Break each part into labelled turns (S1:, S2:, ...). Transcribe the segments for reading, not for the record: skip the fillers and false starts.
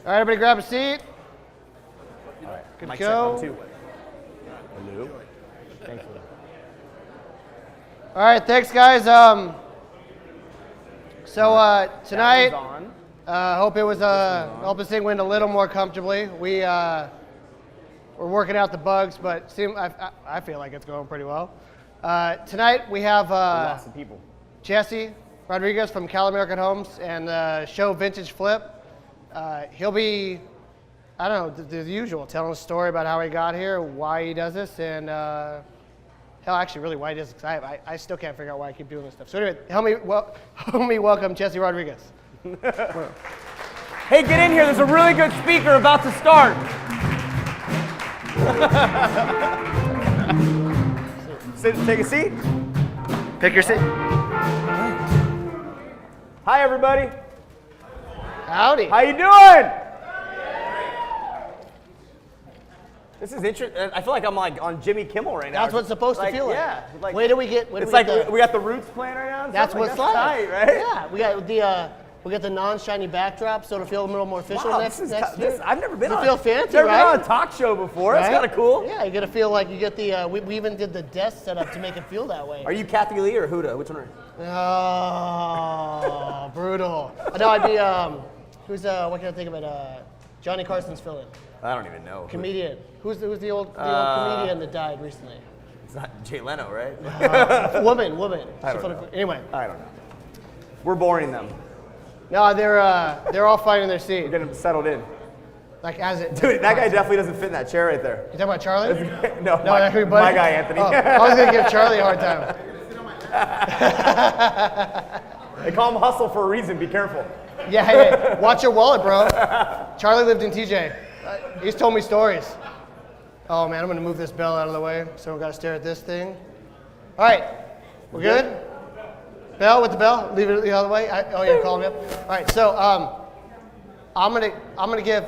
S1: All right, everybody grab a seat.
S2: All right.
S1: Good to
S2: Mic
S1: go.
S2: check, 1, 2. Hello. Thank you.
S1: All right, thanks, guys. Tonight, hope it was help this thing went a little more comfortably. We're working out the bugs, but I feel like it's going pretty well. Tonight we have
S2: Lots of people.
S1: Jesse Rodriguez from Cal American Homes and the show Vintage Flip. He'll be, I don't know, the usual, telling a story about how he got here, why he does this, and hell, actually, really why he does this, because I still can't figure out why I keep doing this stuff. So anyway, help me welcome Jesse Rodriguez.
S2: Hey, get in here. There's a really good speaker about to start. Take a seat.
S1: Pick your seat.
S2: Hi, everybody.
S1: Howdy.
S2: How you doing? This is interesting. I feel like I'm like on Jimmy Kimmel right now.
S1: That's what it's supposed to feel like.
S2: Yeah. Like,
S1: Where do we get?
S2: It's like we got the Roots playing right now.
S1: That's what's like.
S2: Tight, right?
S1: Yeah, we got the non-shiny backdrop, so it'll feel a little more official
S2: Wow,
S1: next year.
S2: I've never been
S1: You
S2: on.
S1: feel fancy,
S2: never
S1: right?
S2: been on a talk show before.
S1: Right?
S2: That's kind of cool.
S1: Yeah, you gotta feel like you get the. We even did the desk setup to make it feel that way.
S2: Are you Kathy Lee or Huda? Which one are you?
S1: Oh, brutal. No, I'd be. What can I think about? Johnny Carson's fill-in.
S2: I don't even know.
S1: Comedian. Who's the old comedian that died recently?
S2: It's not Jay Leno, right?
S1: Woman.
S2: I don't know.
S1: Anyway.
S2: I don't know. We're boring them.
S1: No, they're all finding their seat.
S2: We're getting settled in.
S1: Like as it.
S2: Dude, that guy definitely doesn't fit in that chair right there.
S1: You talking about Charlie?
S2: No,
S1: that's your buddy?
S2: my guy, Anthony.
S1: Oh, I was gonna give Charlie a hard time.
S2: They call him Hustle for a reason. Be careful.
S1: Yeah, hey, watch your wallet, bro. Charlie lived in TJ. He's told me stories. Oh man, I'm gonna move this bell out of the way. So we gotta stare at this thing. All right, we're good? Bell with the bell. Leave it the other way. Yeah, call me up. All right, so I'm gonna give.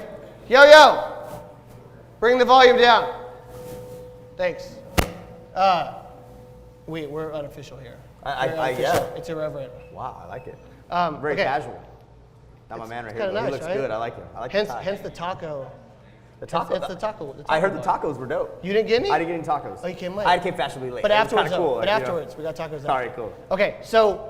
S1: Yo, bring the volume down. Thanks. We're unofficial here.
S2: Yeah.
S1: It's irreverent.
S2: Wow, I like it. Very
S1: okay.
S2: casual. Not my man right here.
S1: Nice,
S2: He looks
S1: right?
S2: good. I like him. I like
S1: Hence
S2: the
S1: the taco.
S2: The taco.
S1: It's the taco.
S2: I heard the
S1: one.
S2: tacos were dope.
S1: You didn't get any?
S2: I didn't get any tacos.
S1: Oh, you came late.
S2: I came fashionably late.
S1: But
S2: It was
S1: afterwards,
S2: kinda cool.
S1: we got tacos.
S2: All right, cool.
S1: Okay, so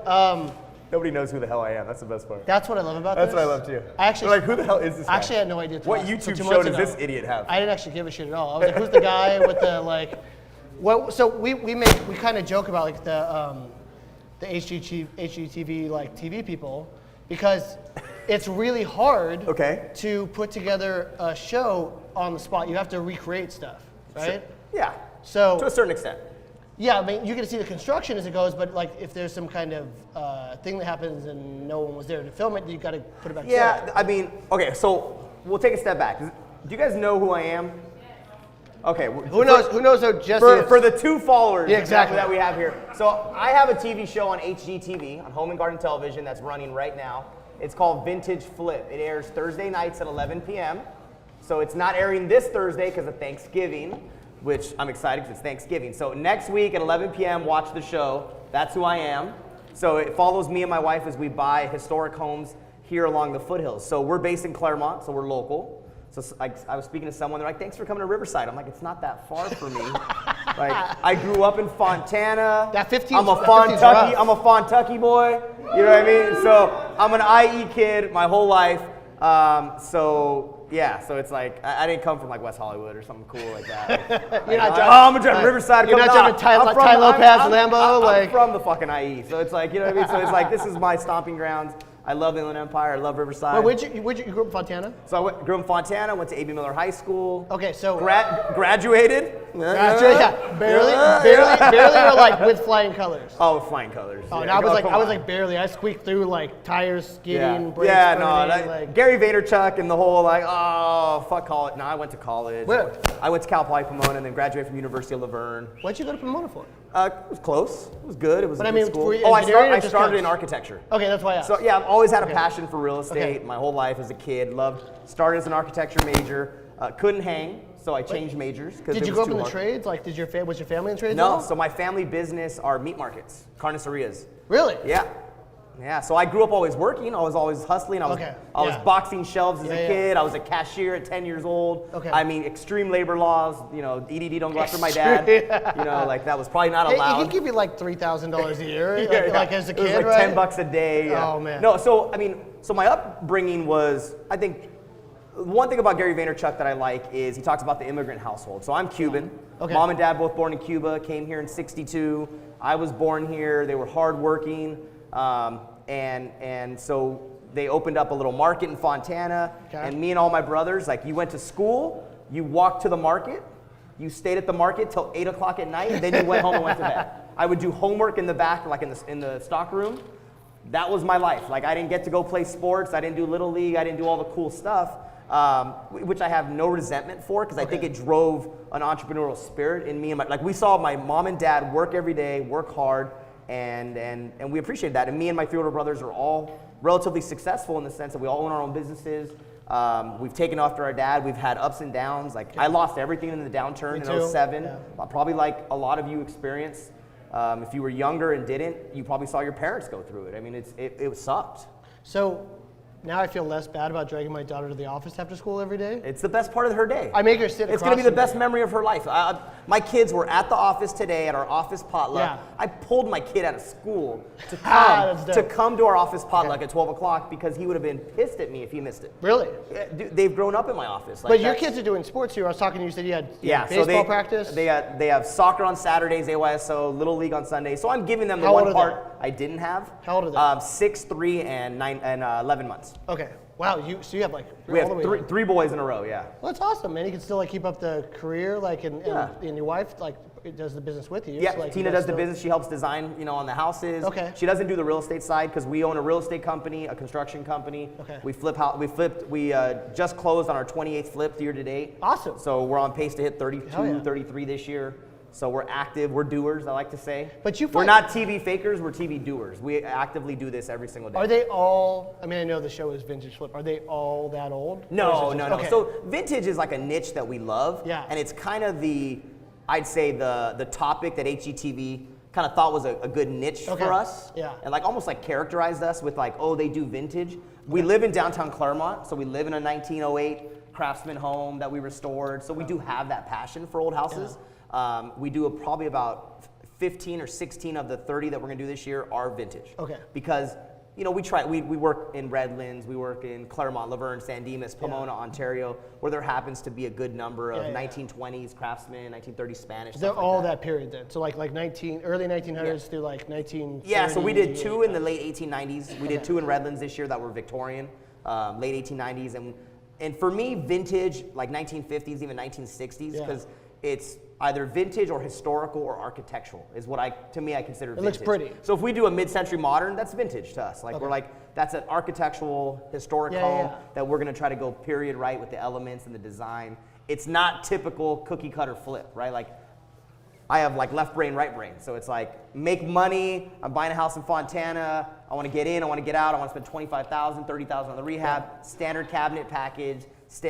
S2: Nobody knows who the hell I am. That's the best part.
S1: that's what I love about
S2: That's
S1: this.
S2: what I love too.
S1: I actually,
S2: They're like, who the hell is this guy?
S1: Actually, I had no idea.
S2: What YouTube show does this idiot have?
S1: I didn't actually give a shit at all. I was like, who's the guy with the like? What? So we kind of joke about like the HGTV like TV people because it's really hard to put together a show on the spot. You have to recreate stuff, right?
S2: Sure. Yeah.
S1: So
S2: to a certain extent.
S1: Yeah, I mean, you get to see the construction as it goes, but like if there's some kind of thing that happens and no one was there to film it, you got to put it back together.
S2: Yeah, I mean, okay, so we'll take a step back. Do you guys know who I am? Okay.
S1: Who knows who Jesse is?
S2: For the two followers
S1: exactly.
S2: that we have here. So I have a TV show on HGTV, on Home and Garden Television, that's running right now. It's called Vintage Flip. It airs Thursday nights at 11 p.m. So it's not airing this Thursday because of Thanksgiving, which I'm excited because it's Thanksgiving. So next week at 11 p.m., watch the show. That's who I am. So it follows me and my wife as we buy historic homes here along the foothills. So we're based in Claremont, so we're local. So I was speaking to someone, they're like, thanks for coming to Riverside. I'm like, it's not that far for me. Like, I grew up in Fontana.
S1: That 15.
S2: I'm a Fontucky boy. You know what I mean? So I'm an IE kid my whole life. So it's like, I didn't come from like West Hollywood or something cool like that. Like, I'm gonna drive Riverside.
S1: You're not driving Ty Lopez Lambo?
S2: I'm from the fucking IE. So it's like, you know what I mean? So it's like, this is my stomping grounds. I love the Inland Empire. I love Riverside.
S1: Wait, you grew up in Fontana?
S2: So I grew up in Fontana, went to A.B. Miller High School.
S1: Okay, so
S2: graduated.
S1: Yeah, barely, or like with flying colors.
S2: Oh, flying colors.
S1: Oh,
S2: yeah.
S1: no, I was like barely. I squeaked through like tires skidding, brakes burning, like
S2: Gary Vaynerchuk and the whole like, oh, fuck college. No, I went to college.
S1: Where?
S2: I went to Cal Poly Pomona and then graduated from University of La Verne.
S1: What'd you go to Pomona for?
S2: It was close. It was good. It was a good school.
S1: I
S2: started in architecture.
S1: Okay, that's why I asked.
S2: So yeah, I've always had a passion for real estate my whole life as a kid. Started as an architecture major. Couldn't hang, so I changed majors.
S1: Did you grow up in the trades? Like, was your family in trades?
S2: No, so my family business are meat markets, carnicerias.
S1: Really?
S2: Yeah. Yeah, so I grew up always working. I was always hustling. I was boxing shelves as a kid. I was a cashier at 10 years old.
S1: Okay.
S2: I mean, extreme labor laws. You know, EDD don't go after my dad. You know, like that was probably not allowed.
S1: He could give you like $3,000 a year, like as a kid,
S2: it was like
S1: right?
S2: $10 a day. Yeah.
S1: Oh man.
S2: No, so I mean, so my upbringing was, I think, one thing about Gary Vaynerchuk that I like is he talks about the immigrant household. So I'm Cuban.
S1: Okay.
S2: Mom and dad both born in Cuba, came here in '62. I was born here. They were hardworking. And so they opened up a little market in Fontana, and me and all my brothers, like, you went to school, you walked to the market, you stayed at the market till 8 o'clock at night, and then you went home and went to bed. I would do homework in the back, like in the stock room. That was my life. Like, I didn't get to go play sports, I didn't do Little League, I didn't do all the cool stuff, which I have no resentment for, because I think it drove an entrepreneurial spirit in me. And like, we saw my mom and dad work every day, work hard, and we appreciate that. And me and my 3 older brothers are all relatively successful in the sense that we all own our own businesses. We've taken after our dad. We've had ups and downs. Like, I lost everything in the downturn in '07. Probably like a lot of you experienced. If you were younger and didn't, you probably saw your parents go through it. I mean, it sucked.
S1: So now I feel less bad about dragging my daughter to the office after school every day.
S2: It's the best part of her day.
S1: I make her sit across.
S2: It's going to be the best memory of her life. My kids were at the office today at our office potluck. Yeah. I pulled my kid out of school to come to our office potluck at 12 o'clock because he would have been pissed at me if he missed it.
S1: Really?
S2: They've grown up in my office.
S1: Like, but your kids are doing sports here. I was talking to you, said you had baseball practice.
S2: They have soccer on Saturdays, AYSO, Little League on Sundays. So I'm giving them the one part I didn't have.
S1: How old are they?
S2: 6, 3, and 11 months.
S1: Okay. Wow, so you have like
S2: we have three boys in a row, yeah.
S1: Well, that's awesome, man. You can still like keep up the career, like, and your wife like does the business with you.
S2: Yeah,
S1: so, like,
S2: Tina does the business. She helps design, on the houses.
S1: Okay.
S2: She doesn't do the real estate side because we own a real estate company, a construction company.
S1: Okay.
S2: We just closed on our 28th flip year to date.
S1: Awesome.
S2: So we're on pace to hit 32, 33 this year. So we're active, we're doers, I like to say.
S1: But
S2: we're not TV fakers, we're TV doers. We actively do this every single day.
S1: Are they all, I mean, I know the show is Vintage Flip. Are they all that old?
S2: No. Okay. So vintage is like a niche that we love.
S1: Yeah.
S2: And it's kind of I'd say the topic that HGTV kind of thought was a good niche for us.
S1: Yeah.
S2: And like almost like characterized us with like, oh, they do vintage. We live in downtown Claremont, so we live in a 1908 Craftsman home that we restored. So we do have that passion for old houses. Yeah. We do probably about 15 or 16 of the 30 that we're gonna do this year are vintage.
S1: Okay.
S2: Because we work in Redlands, we work in Claremont, Laverne, San Dimas, Pomona, Ontario, where there happens to be a good number of 1920s Craftsman, 1930s Spanish.
S1: They're all that period then. So like early 1900s through like 1930s.
S2: Yeah. So we did 2 in the late 1890s. We did 2 in Redlands this year that were Victorian, late 1890s, and for me, vintage like 1950s, even 1960s, because it's either vintage or historical or architectural is what I consider vintage. It
S1: looks pretty.
S2: So if we do a mid-century modern, that's vintage to us. Like we're like, that's an architectural, historic home that we're gonna try to go period right with the elements and the design. It's not typical cookie cutter flip, right? Like I have like left brain, right brain. So it's like make money, I'm buying a house in Fontana, I wanna get in, I wanna get out, I wanna spend $25,000, $30,000 on the rehab, standard cabinet package,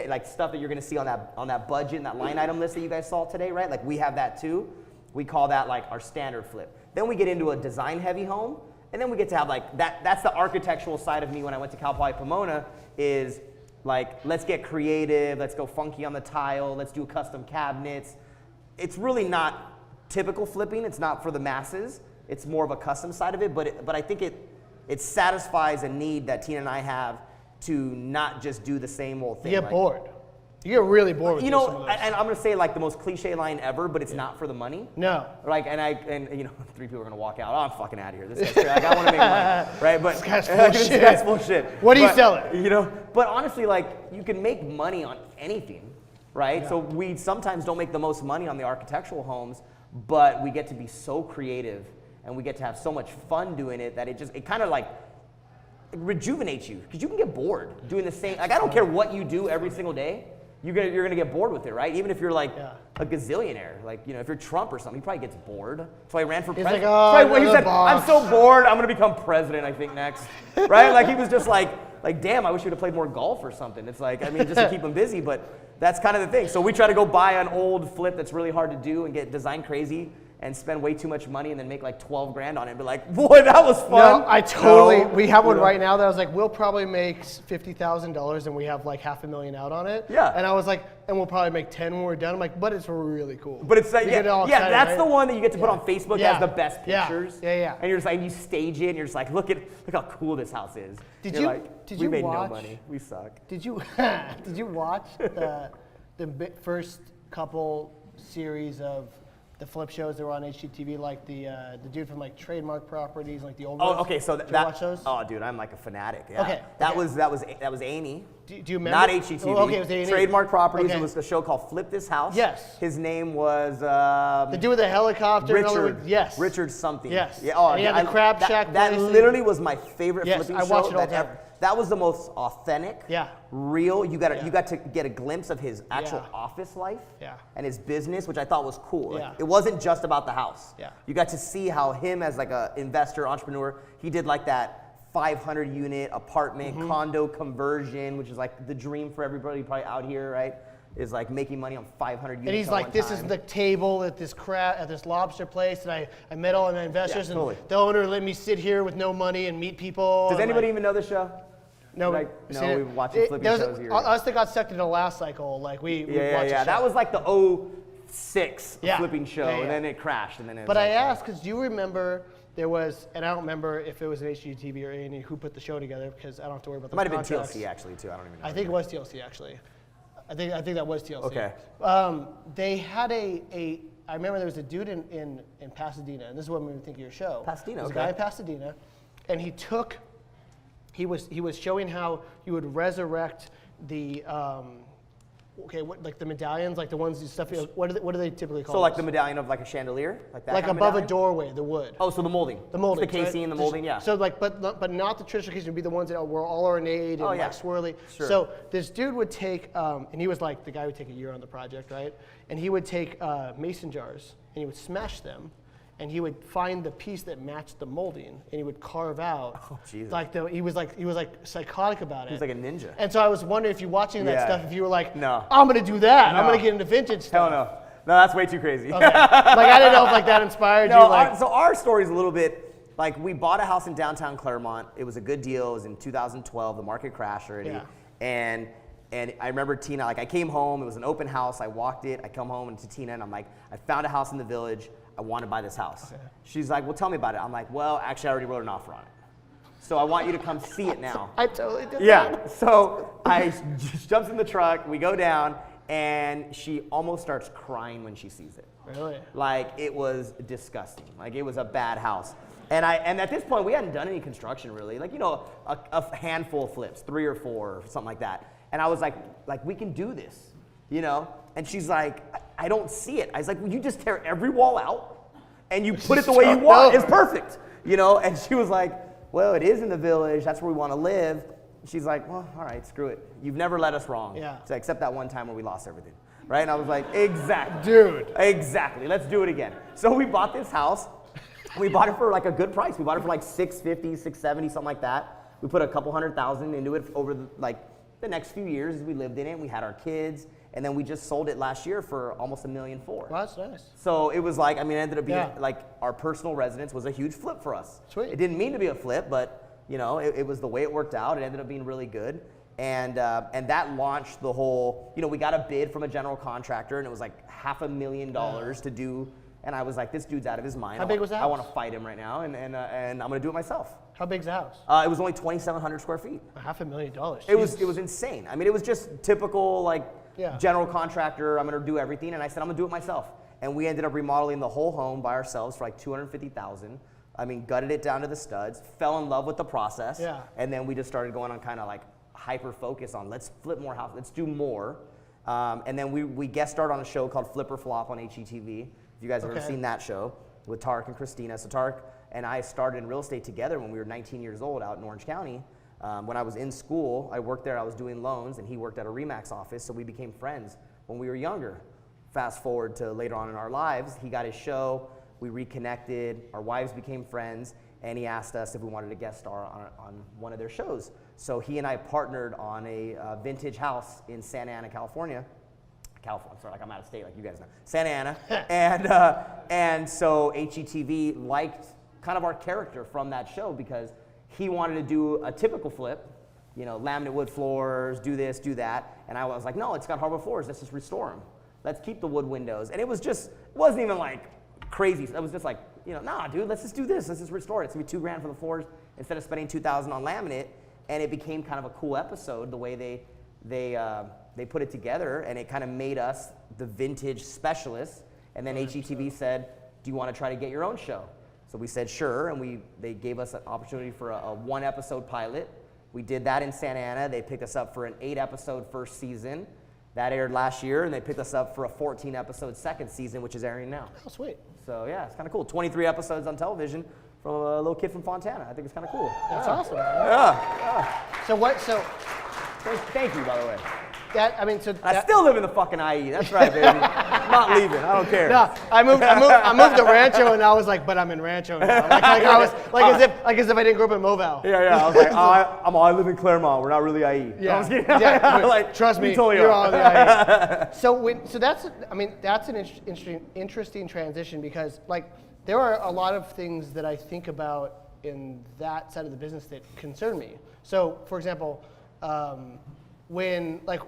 S2: like stuff that you're gonna see on that budget and that line item list that you guys saw today, right? Like we have that too. We call that like our standard flip. Then we get into a design heavy home, and then we get to have like that's the architectural side of me when I went to Cal Poly Pomona is like, let's get creative, let's go funky on the tile, let's do custom cabinets. It's really not typical flipping, it's not for the masses, it's more of a custom side of it, but I think it satisfies a need that Tina and I have to not just do the same old thing.
S1: You get bored. You get really bored with
S2: and I'm gonna say like the most cliche line ever, but it's not for the money.
S1: No.
S2: Like, and 3 people are gonna walk out. Oh, I'm fucking out of here. This guy's crazy. Like, I want to make money, right? But
S1: this guy's full of shit.
S2: This guy's full of shit.
S1: What are you selling?
S2: But honestly, like you can make money on anything, right? Yeah. So we sometimes don't make the most money on the architectural homes, but we get to be so creative and we get to have so much fun doing it that it kind of like rejuvenates you, because you can get bored doing the same. Like I don't care what you do every single day, you're gonna get bored with it, right? Even if you're like a gazillionaire, like if you're Trump or something, he probably gets bored. So I ran for president.
S1: Like,
S2: he said, "I'm so bored, I'm gonna become president. I think next," right? Like he was just like, damn, I wish you would have played more golf or something. It's like, I mean, just to keep him busy, but that's kind of the thing. So we try to go buy an old flip that's really hard to do and get design crazy and spend way too much money and then make like 12 grand on it and be like, boy, that was fun.
S1: No, I totally.
S2: No,
S1: we have one
S2: you know?
S1: right now that I was like, we'll probably make $50,000 and we have like $500,000 out on it.
S2: Yeah.
S1: And I was like, and we'll probably make 10 when we're done. I'm like, but it's really cool.
S2: But it's like,
S1: You
S2: yeah,
S1: get all
S2: yeah,
S1: excited,
S2: that's
S1: right?
S2: the one that you get to put on Facebook
S1: Yeah.
S2: as the best
S1: Yeah.
S2: pictures.
S1: Yeah.
S2: And you're just like, you stage it and you're just like, look how cool this house is.
S1: Did
S2: You're
S1: you-
S2: like,
S1: did
S2: we
S1: you
S2: made
S1: watch-
S2: no money. We suck.
S1: Did you watch the first couple series of the flip shows that were on HGTV, like the dude from like Trademark Properties, like the old ones?
S2: Oh, okay, so
S1: Did you watch those?
S2: Oh, dude, I'm like a fanatic. Yeah.
S1: Okay,
S2: That
S1: okay.
S2: was Amy.
S1: Do you remember?
S2: Not HGTV.
S1: Oh, okay, it was A&E.
S2: Trademark Properties.
S1: Okay.
S2: It was a show called Flip This House.
S1: Yes.
S2: His name was
S1: The dude with the helicopter. and all the-
S2: Richard.
S1: Yes.
S2: Richard something.
S1: Yes.
S2: Yeah. Oh,
S1: And he had the crab shack
S2: That
S1: place and-
S2: literally was my favorite
S1: Yes,
S2: flipping
S1: I
S2: show.
S1: watch it all the
S2: that
S1: time.
S2: That was the most authentic.
S1: Yeah.
S2: Real. You got to get a glimpse of his actual
S1: Yeah.
S2: office life.
S1: Yeah.
S2: And his business, which I thought was cool. Like,
S1: Yeah.
S2: it wasn't just about the house.
S1: Yeah.
S2: You got to see how him as like a investor, entrepreneur, he did like that 500 unit apartment
S1: Mm-hmm.
S2: condo conversion, which is like the dream for everybody probably out here, right? Is like making money on 500 units.
S1: And he's
S2: at
S1: like,
S2: one
S1: this
S2: time.
S1: is the table at this lobster place, and I met all my investors,
S2: Yeah, totally.
S1: and the owner let me sit here with no money and meet people.
S2: Does
S1: and,
S2: anybody
S1: like,
S2: even know the show?
S1: No,
S2: Like,
S1: seen
S2: no,
S1: it.
S2: we've watched flipping
S1: there was-
S2: shows here.
S1: Us that got sucked into the last cycle, like we
S2: Yeah,
S1: watched the show.
S2: That was like the 06
S1: Yeah.
S2: flipping show,
S1: Yeah, yeah.
S2: and then it crashed, and then it was
S1: But
S2: like,
S1: I asked because do you remember there was, and I don't remember if it was an HGTV or A&E who put the show together because I don't have to worry about
S2: It
S1: the
S2: might have been
S1: contracts.
S2: TLC actually too. I don't even know.
S1: I think it was TLC actually. I think that was TLC.
S2: Okay.
S1: They had I remember there was a dude in Pasadena, and this is what made me think of your show.
S2: Pasadena,
S1: There's
S2: okay.
S1: a guy in Pasadena, and he was showing how you would resurrect the like the medallions, like the ones you stuff. What do they typically call?
S2: So like the
S1: those?
S2: medallion of like a chandelier, like that.
S1: like
S2: kind of
S1: above a
S2: medallion?
S1: doorway, the wood.
S2: Oh, so the molding.
S1: The molding,
S2: The casing and the molding, yeah.
S1: So like, but not the traditional casing. Would be the ones that were all ornate and
S2: Oh, yeah.
S1: like swirly.
S2: Sure.
S1: So this dude would take, and he was like the guy would take a year on the project, right? And he would take mason jars and he would smash them, and he would find the piece that matched the molding, and he would carve out.
S2: Oh, Jesus.
S1: Like he was like psychotic about it.
S2: He's like a ninja.
S1: And so I was wondering if you're watching that
S2: Yeah.
S1: stuff, if you were like,
S2: No.
S1: I'm gonna do that. I'm
S2: No.
S1: gonna get into vintage
S2: Hell
S1: stuff.
S2: no. No, that's way too crazy.
S1: Okay. Like I didn't know if like that inspired
S2: No,
S1: you. Like,
S2: so our story's a little bit like we bought a house in downtown Claremont. It was a good deal. It was in 2012. The market crashed already.
S1: Yeah.
S2: And I remember Tina, like I came home. It was an open house. I walked it. I come home and to Tina and I'm like, I found a house in the village. I want to buy this house.
S1: Okay.
S2: She's like, well, tell me about it. I'm like, well, actually, I already wrote an offer on it. So I want you to come see it now.
S1: I totally did that.
S2: Yeah. So I just jumps in the truck. We go down, and she almost starts crying when she sees it.
S1: Really?
S2: Like it was disgusting. Like it was a bad house. And at this point we hadn't done any construction really. Like a handful of flips, 3 or 4 or something like that. And I was like we can do this, And she's like, I don't see it. I was like, well, you just tear every wall out and you put it the way you want. It's perfect, And she was like, well, it is in the village. That's where we want to live. She's like, well, all right, screw it. You've never led us wrong.
S1: Yeah.
S2: So except that one time where we lost everything. Right? And I was like, exactly.
S1: Dude.
S2: Exactly. Let's do it again. So we bought this house. We bought it for like a good price. We bought it for like $650, $670, something like that. We put a couple $100,000 into it over the next few years as we lived in it. We had our kids, and then we just sold it last year for almost $1.4 million.
S1: Well, that's nice.
S2: So it was like, it ended up being
S1: Yeah.
S2: like our personal residence was a huge flip for us.
S1: Sweet.
S2: It didn't mean to be a flip, but it was the way it worked out. It ended up being really good. And that launched the whole, we got a bid from a general contractor and it was like $500,000 to do. And I was like, this dude's out of his mind.
S1: How big was the
S2: I
S1: house?
S2: want to fight him right now and I'm going to do it myself.
S1: How big's the house?
S2: It was only 2,700 square feet.
S1: $500,000.
S2: It was insane. It was just typical
S1: Yeah.
S2: general contractor. I'm gonna do everything, and I said I'm gonna do it myself. And we ended up remodeling the whole home by ourselves for like $250,000. Gutted it down to the studs. Fell in love with the process.
S1: Yeah.
S2: And then we just started going on kind of like hyper focus on let's flip more houses, let's do more. And then we guest starred on a show called Flip or Flop on HGTV. If you guys have ever
S1: Okay.
S2: seen that show with Tarek and Christina. So Tarek and I started in real estate together when we were 19 years old out in Orange County. When I was in school, I worked there, I was doing loans, and he worked at a RE/MAX office, so we became friends when we were younger. Fast forward to later on in our lives, he got his show, we reconnected, our wives became friends, and he asked us if we wanted to guest star on one of their shows. So he and I partnered on a vintage house in Santa Ana, California, California. Sorry, like I'm out of state, like you guys know. Santa Ana. And so HGTV liked kind of our character from that show because he wanted to do a typical flip, you know, laminate wood floors, do this, do that. And I was like, no, it's got hardwood floors. Let's just restore them. Let's keep the wood windows. And it wasn't even like crazy. It was just like, you know, nah, dude, let's just do this. Let's just restore it. It's gonna be $2,000 for the floors instead of spending $2,000 on laminate. And it became kind of a cool episode the way they put it together, and it kind of made us the vintage specialists. And then HGTV said, do you want to try to get your own show? So we said sure, and they gave us an opportunity for a 1-episode pilot. We did that in Santa Ana. They picked us up for an 8-episode first season. That aired last year, and they picked us up for a 14-episode second season, which is airing now.
S1: Oh, sweet.
S2: So yeah, it's kind of cool. 23 episodes on television from a little kid from Fontana. I think it's kind of cool.
S1: That's awesome. Man.
S2: Yeah.
S1: So
S2: Thank you, by the way.
S1: I
S2: still live in the fucking IE. That's right, baby. I'm not leaving. I don't care.
S1: No, I moved to Rancho, and I was like, but I'm in Rancho now. As if I didn't grow up in Moville.
S2: Yeah. I was like, I live in Claremont. We're not really IE.
S1: Yeah.
S2: Like,
S1: trust me,
S2: totally
S1: you're on the IE. So that's an interesting transition because like there are a lot of things that I think about in that side of the business that concern me. So, for example, when like.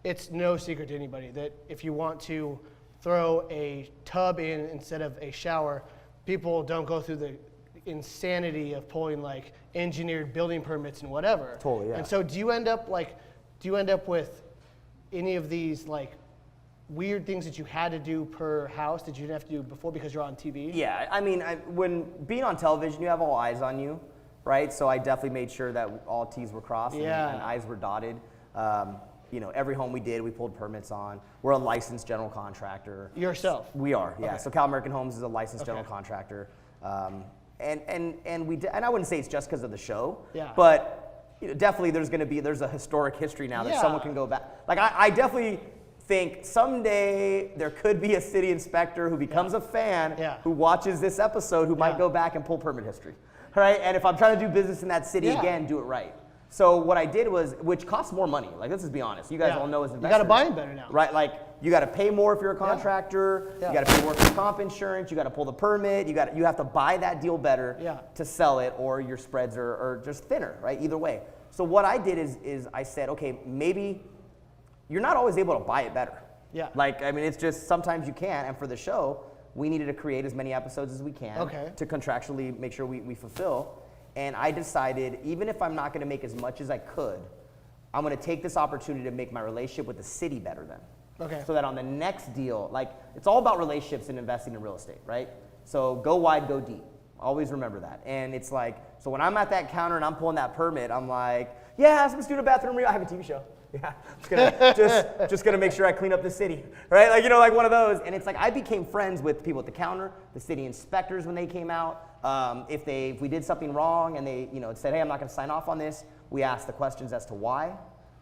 S1: It's no secret to anybody that if you want to throw a tub in instead of a shower, people don't go through the insanity of pulling like engineered building permits and whatever.
S2: Totally, yeah.
S1: And so do you end up with any of these like weird things that you had to do per house that you didn't have to do before because you're on TV?
S2: Yeah, I mean, when being on television, you have all eyes on you, right? So I definitely made sure that all T's were crossed and I's were dotted. You know, every home we did, we pulled permits on. We're a licensed general contractor.
S1: Yourself?
S2: We are, yeah.
S1: Okay.
S2: So Cal American Homes is a licensed general contractor. And we did, and I wouldn't say it's just because of the show, but you know, definitely there's a historic history now that someone can go back. Like I definitely think someday there could be a city inspector who becomes a fan who watches this episode who might go back and pull permit history, right? And if I'm trying to do business in that city again, do it right. So what I did was, which costs more money. Like, let's just be honest. You guys all know as investors.
S1: You got to buy them better now.
S2: Right? Like, you got to pay more if you're a contractor. You got to pay workers' comp insurance. You got to pull the permit. You have to buy that deal better to sell it, or your spreads are just thinner, right? Either way. So what I did is I said, okay, maybe you're not always able to buy it better.
S1: Yeah.
S2: Like, I mean, it's just sometimes you can't. And for the show, we needed to create as many episodes as we can to contractually make sure we fulfill. And I decided, even if I'm not going to make as much as I could, I'm going to take this opportunity to make my relationship with the city better then.
S1: Okay.
S2: So that on the next deal, like, it's all about relationships and investing in real estate, right? So go wide, go deep. Always remember that. And it's like, so when I'm at that counter and I'm pulling that permit, I'm like, yeah, some student bathroom, I have a TV show. Yeah, just gonna make sure I clean up the city, right? Like, you know, like one of those. And it's like I became friends with people at the counter, the city inspectors when they came out. If we did something wrong and they, you know, said, hey, I'm not gonna sign off on this, we asked the questions as to why,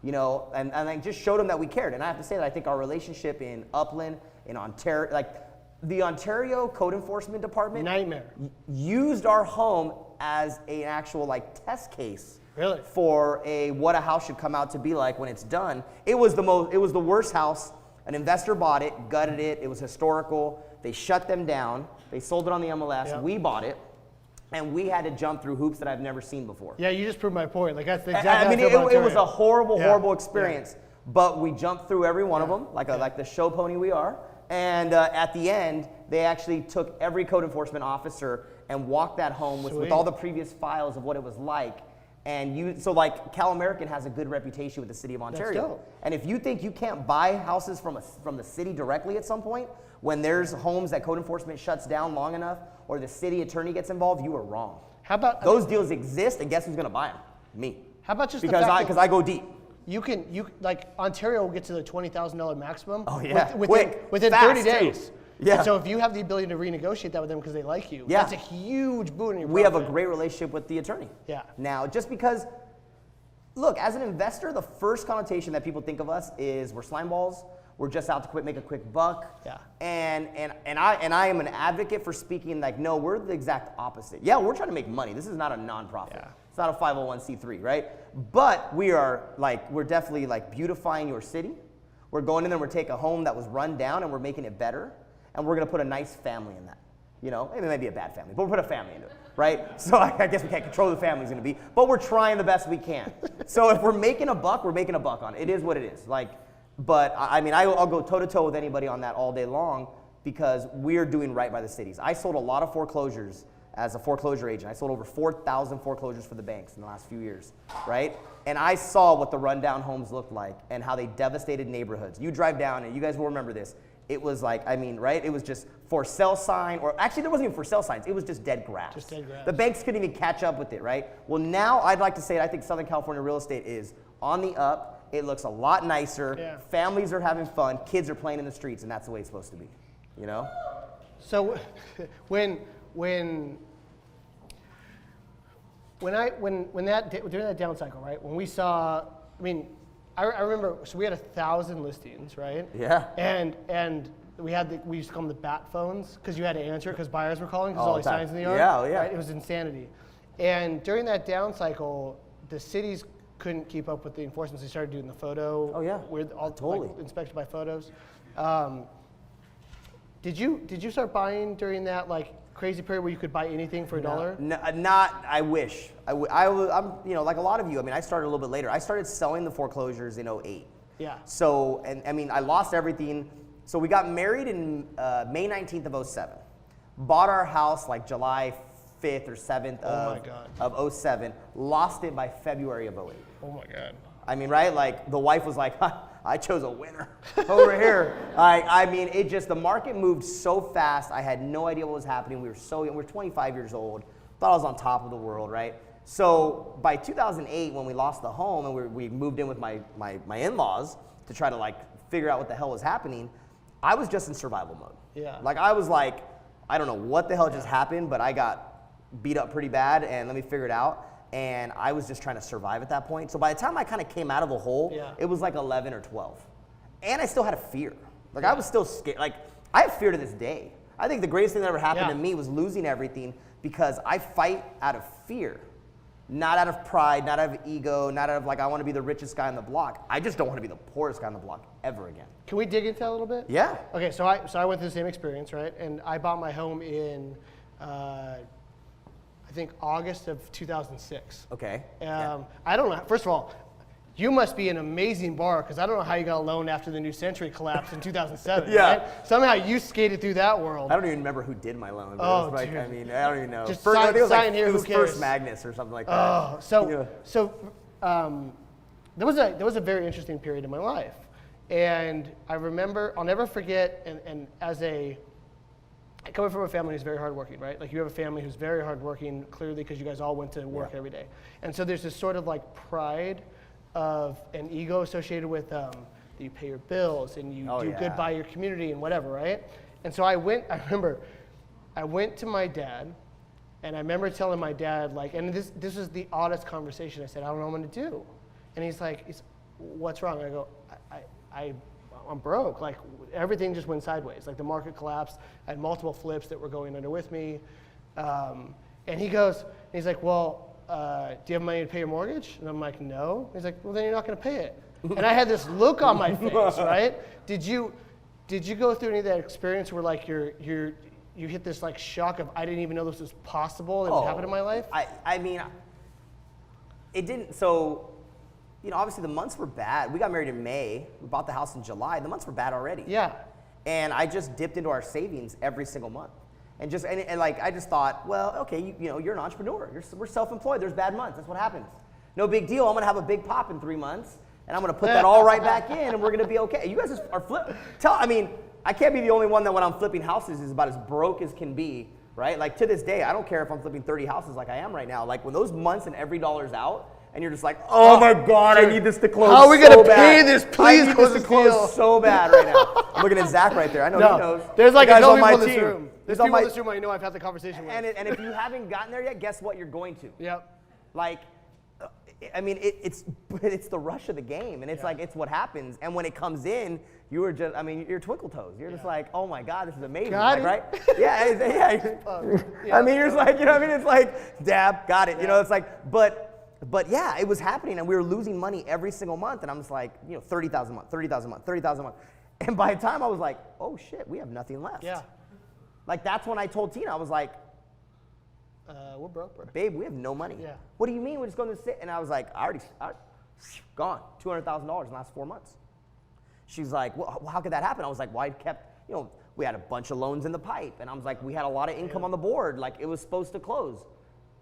S2: you know, and I just showed them that we cared. And I have to say that I think our relationship in Upland, in Ontario, like the Ontario Code Enforcement Department,
S1: nightmare,
S2: used our home as an actual like test case.
S1: Really?
S2: For what a house should come out to be like when it's done. It was the worst house. An investor bought it, gutted it. It was historical. They shut them down. They sold it on the MLS.
S1: Yeah.
S2: We bought it, and we had to jump through hoops that I've never seen before.
S1: Yeah, you just proved my point. Like that's the exact.
S2: I mean, it was a horrible experience. Yeah. But we jumped through every one of them, like the show pony we are. And at the end, they actually took every code enforcement officer and walked that home with all the previous files of what it was like. And so like Cal American has a good reputation with the city of Ontario. And if you think you can't buy houses from the city directly at some point, when there's homes that code enforcement shuts down long enough, or the city attorney gets involved, you are wrong.
S1: How about
S2: those deals exist, and guess who's going to buy them? Me.
S1: How about just
S2: because I go deep.
S1: You like Ontario will get to the $20,000 maximum.
S2: Oh yeah.
S1: Within 30 days.
S2: Too. Yeah.
S1: And so if you have the ability to renegotiate that with them because they like you, that's a huge boon in your
S2: We have a great relationship with the attorney.
S1: Yeah.
S2: Now, just because, look, as an investor, the first connotation that people think of us is we're slime balls. We're just out to make a quick buck.
S1: Yeah.
S2: And I am an advocate for speaking like, no, we're the exact opposite. Yeah, we're trying to make money. This is not a nonprofit. Yeah. It's not a 501c3, right? But we're definitely like beautifying your city. We're going in there, we're taking a home that was run down and we're making it better, and we're gonna put a nice family in that. You know, maybe it might be a bad family, but we'll put a family into it, right? So I guess we can't control who the family's gonna be, but we're trying the best we can. So if we're making a buck, we're making a buck on it. It is what it is. Like, but I mean, I'll go toe to toe with anybody on that all day long because we're doing right by the cities. I sold a lot of foreclosures as a foreclosure agent. I sold over 4,000 foreclosures for the banks in the last few years, right? And I saw what the rundown homes looked like and how they devastated neighborhoods. You drive down, and you guys will remember this. It was like, I mean, right? It was just for sale sign, or actually there wasn't even for sale signs. It was just dead grass.
S1: Just dead grass.
S2: The banks couldn't even catch up with it, right? Well, now I'd like to say I think Southern California real estate is on the up. It looks a lot nicer.
S1: Yeah.
S2: Families are having fun. Kids are playing in the streets, and that's the way it's supposed to be, you know?
S1: So during that down cycle, right? When we saw, I mean, I remember. So we had 1,000 listings, right?
S2: Yeah.
S1: And we used to call them the bat phones because you had to answer it because buyers were calling because
S2: All
S1: all
S2: the
S1: these
S2: time.
S1: signs in the yard.
S2: Yeah, yeah.
S1: Right? It was insanity. And during that down cycle, the cities couldn't keep up with the enforcement. So they started doing the photo.
S2: Oh, yeah.
S1: With all
S2: Totally.
S1: like, inspected by photos. Did you start buying during that like crazy period where you could buy anything for $1?
S2: No, I wish. I'm, you know, like a lot of you, I mean, I started a little bit later. I started selling the foreclosures in 2008.
S1: Yeah.
S2: So, and I mean, I lost everything. So we got married in May 19th of 07. Bought our house like July 5th or 7th of 07. Lost it by February of 08.
S1: Oh my God.
S2: I mean, right? Like the wife was like, I chose a winner over here. I mean, it just, the market moved so fast. I had no idea what was happening. We were so young. We were 25 years old. Thought I was on top of the world, right? So by 2008, when we lost the home and we moved in with my in-laws to try to like figure out what the hell was happening, I was just in survival mode.
S1: Yeah.
S2: Like I was like, I don't know what the hell just happened, but I got beat up pretty bad and let me figure it out. And I was just trying to survive at that point. So by the time I kind of came out of the hole, it was like 11 or 12. And I still had a fear. Like I was still scared. Like I have fear to this day. I think the greatest thing that ever happened to me was losing everything because I fight out of fear. Not out of pride, not out of ego, not out of like I want to be the richest guy on the block. I just don't want to be the poorest guy on the block ever again.
S1: Can we dig into that a little bit?
S2: Yeah.
S1: Okay, so I went through the same experience, right? And I bought my home in I think August of 2006.
S2: Okay.
S1: I don't know. First of all, you must be an amazing borrower because I don't know how you got a loan after the New Century collapsed in 2007. Right? Somehow you skated through that world.
S2: I don't even remember who did my loan. But
S1: Oh,
S2: it was like,
S1: dude.
S2: I mean, I don't even know.
S1: Just
S2: I think it was
S1: sign
S2: like,
S1: here,
S2: it
S1: who
S2: was
S1: cares?
S2: First Magnus or something like that.
S1: Oh, there was a very interesting period in my life, and I remember I'll never forget. And coming from a family who's very hardworking, right? Like you have a family who's very hardworking, clearly because you guys all went to work every day, and so there's this sort of like pride of an ego associated with that you pay your bills and you do good by your community and whatever, right? And so I remember I went to my dad, and I remember telling my dad, like, and this was the oddest conversation. I said, I don't know what I'm gonna do. And he's like, what's wrong? And I go, I'm broke. Like everything just went sideways. Like the market collapsed. I had multiple flips that were going under with me. And he's like, well, do you have money to pay your mortgage? And I'm like, no. He's like, well, then you're not gonna pay it. And I had this look on my face, right? Did you go through any of that experience where like you hit this like shock of I didn't even know this was possible and it would happen in my life?
S2: I mean, it didn't. So, you know, obviously the months were bad. We got married in May. We bought the house in July. The months were bad already.
S1: Yeah.
S2: And I just dipped into our savings every single month. And like I just thought, well, okay, you know, you're an entrepreneur. We're self-employed. There's bad months. That's what happens. No big deal. I'm gonna have a big pop in 3 months, and I'm gonna put that all right back in, and we're gonna be okay. You guys are flipping. I mean, I can't be the only one that when I'm flipping houses is about as broke as can be, right? Like to this day, I don't care if I'm flipping 30 houses like I am right now. Like when those months and every dollar's out, and you're just like, oh my God, dude, I need this to close.
S1: How are we gonna pay this? Please
S2: I need this to close so bad right now. I'm looking at Zach right there. I know he knows.
S1: There's like
S2: a
S1: no
S2: on my
S1: people in this
S2: team.
S1: room. There's people in this room I know I've had the conversation with.
S2: And if you haven't gotten there yet, guess what? You're going to.
S1: Yep.
S2: Like, I mean, it's the rush of the game, and it's like it's what happens. And when it comes in, you were just, I mean, you're twinkle toes. You're just like, oh my God, this is amazing,
S1: Got it.
S2: right? Yeah. I mean, you're just like, you know what I mean? It's like, dab, got it. You know, it's like, but But yeah, it was happening, and we were losing money every single month, and I'm just like, you know, 30,000 a month, 30,000 a month, 30,000 a month. And by the time I was like, oh shit, we have nothing left.
S1: Yeah.
S2: Like that's when I told Tina, I was like,
S1: we're broke, bro.
S2: babe, we have no money.
S1: Yeah.
S2: What do you mean we're just going to sit? And I was like, gone, $200,000 in the last 4 months. She's like, well, how could that happen? I was like, well, I kept, you know, we had a bunch of loans in the pipe, and I was like, we had a lot of income on the board, like it was supposed to close.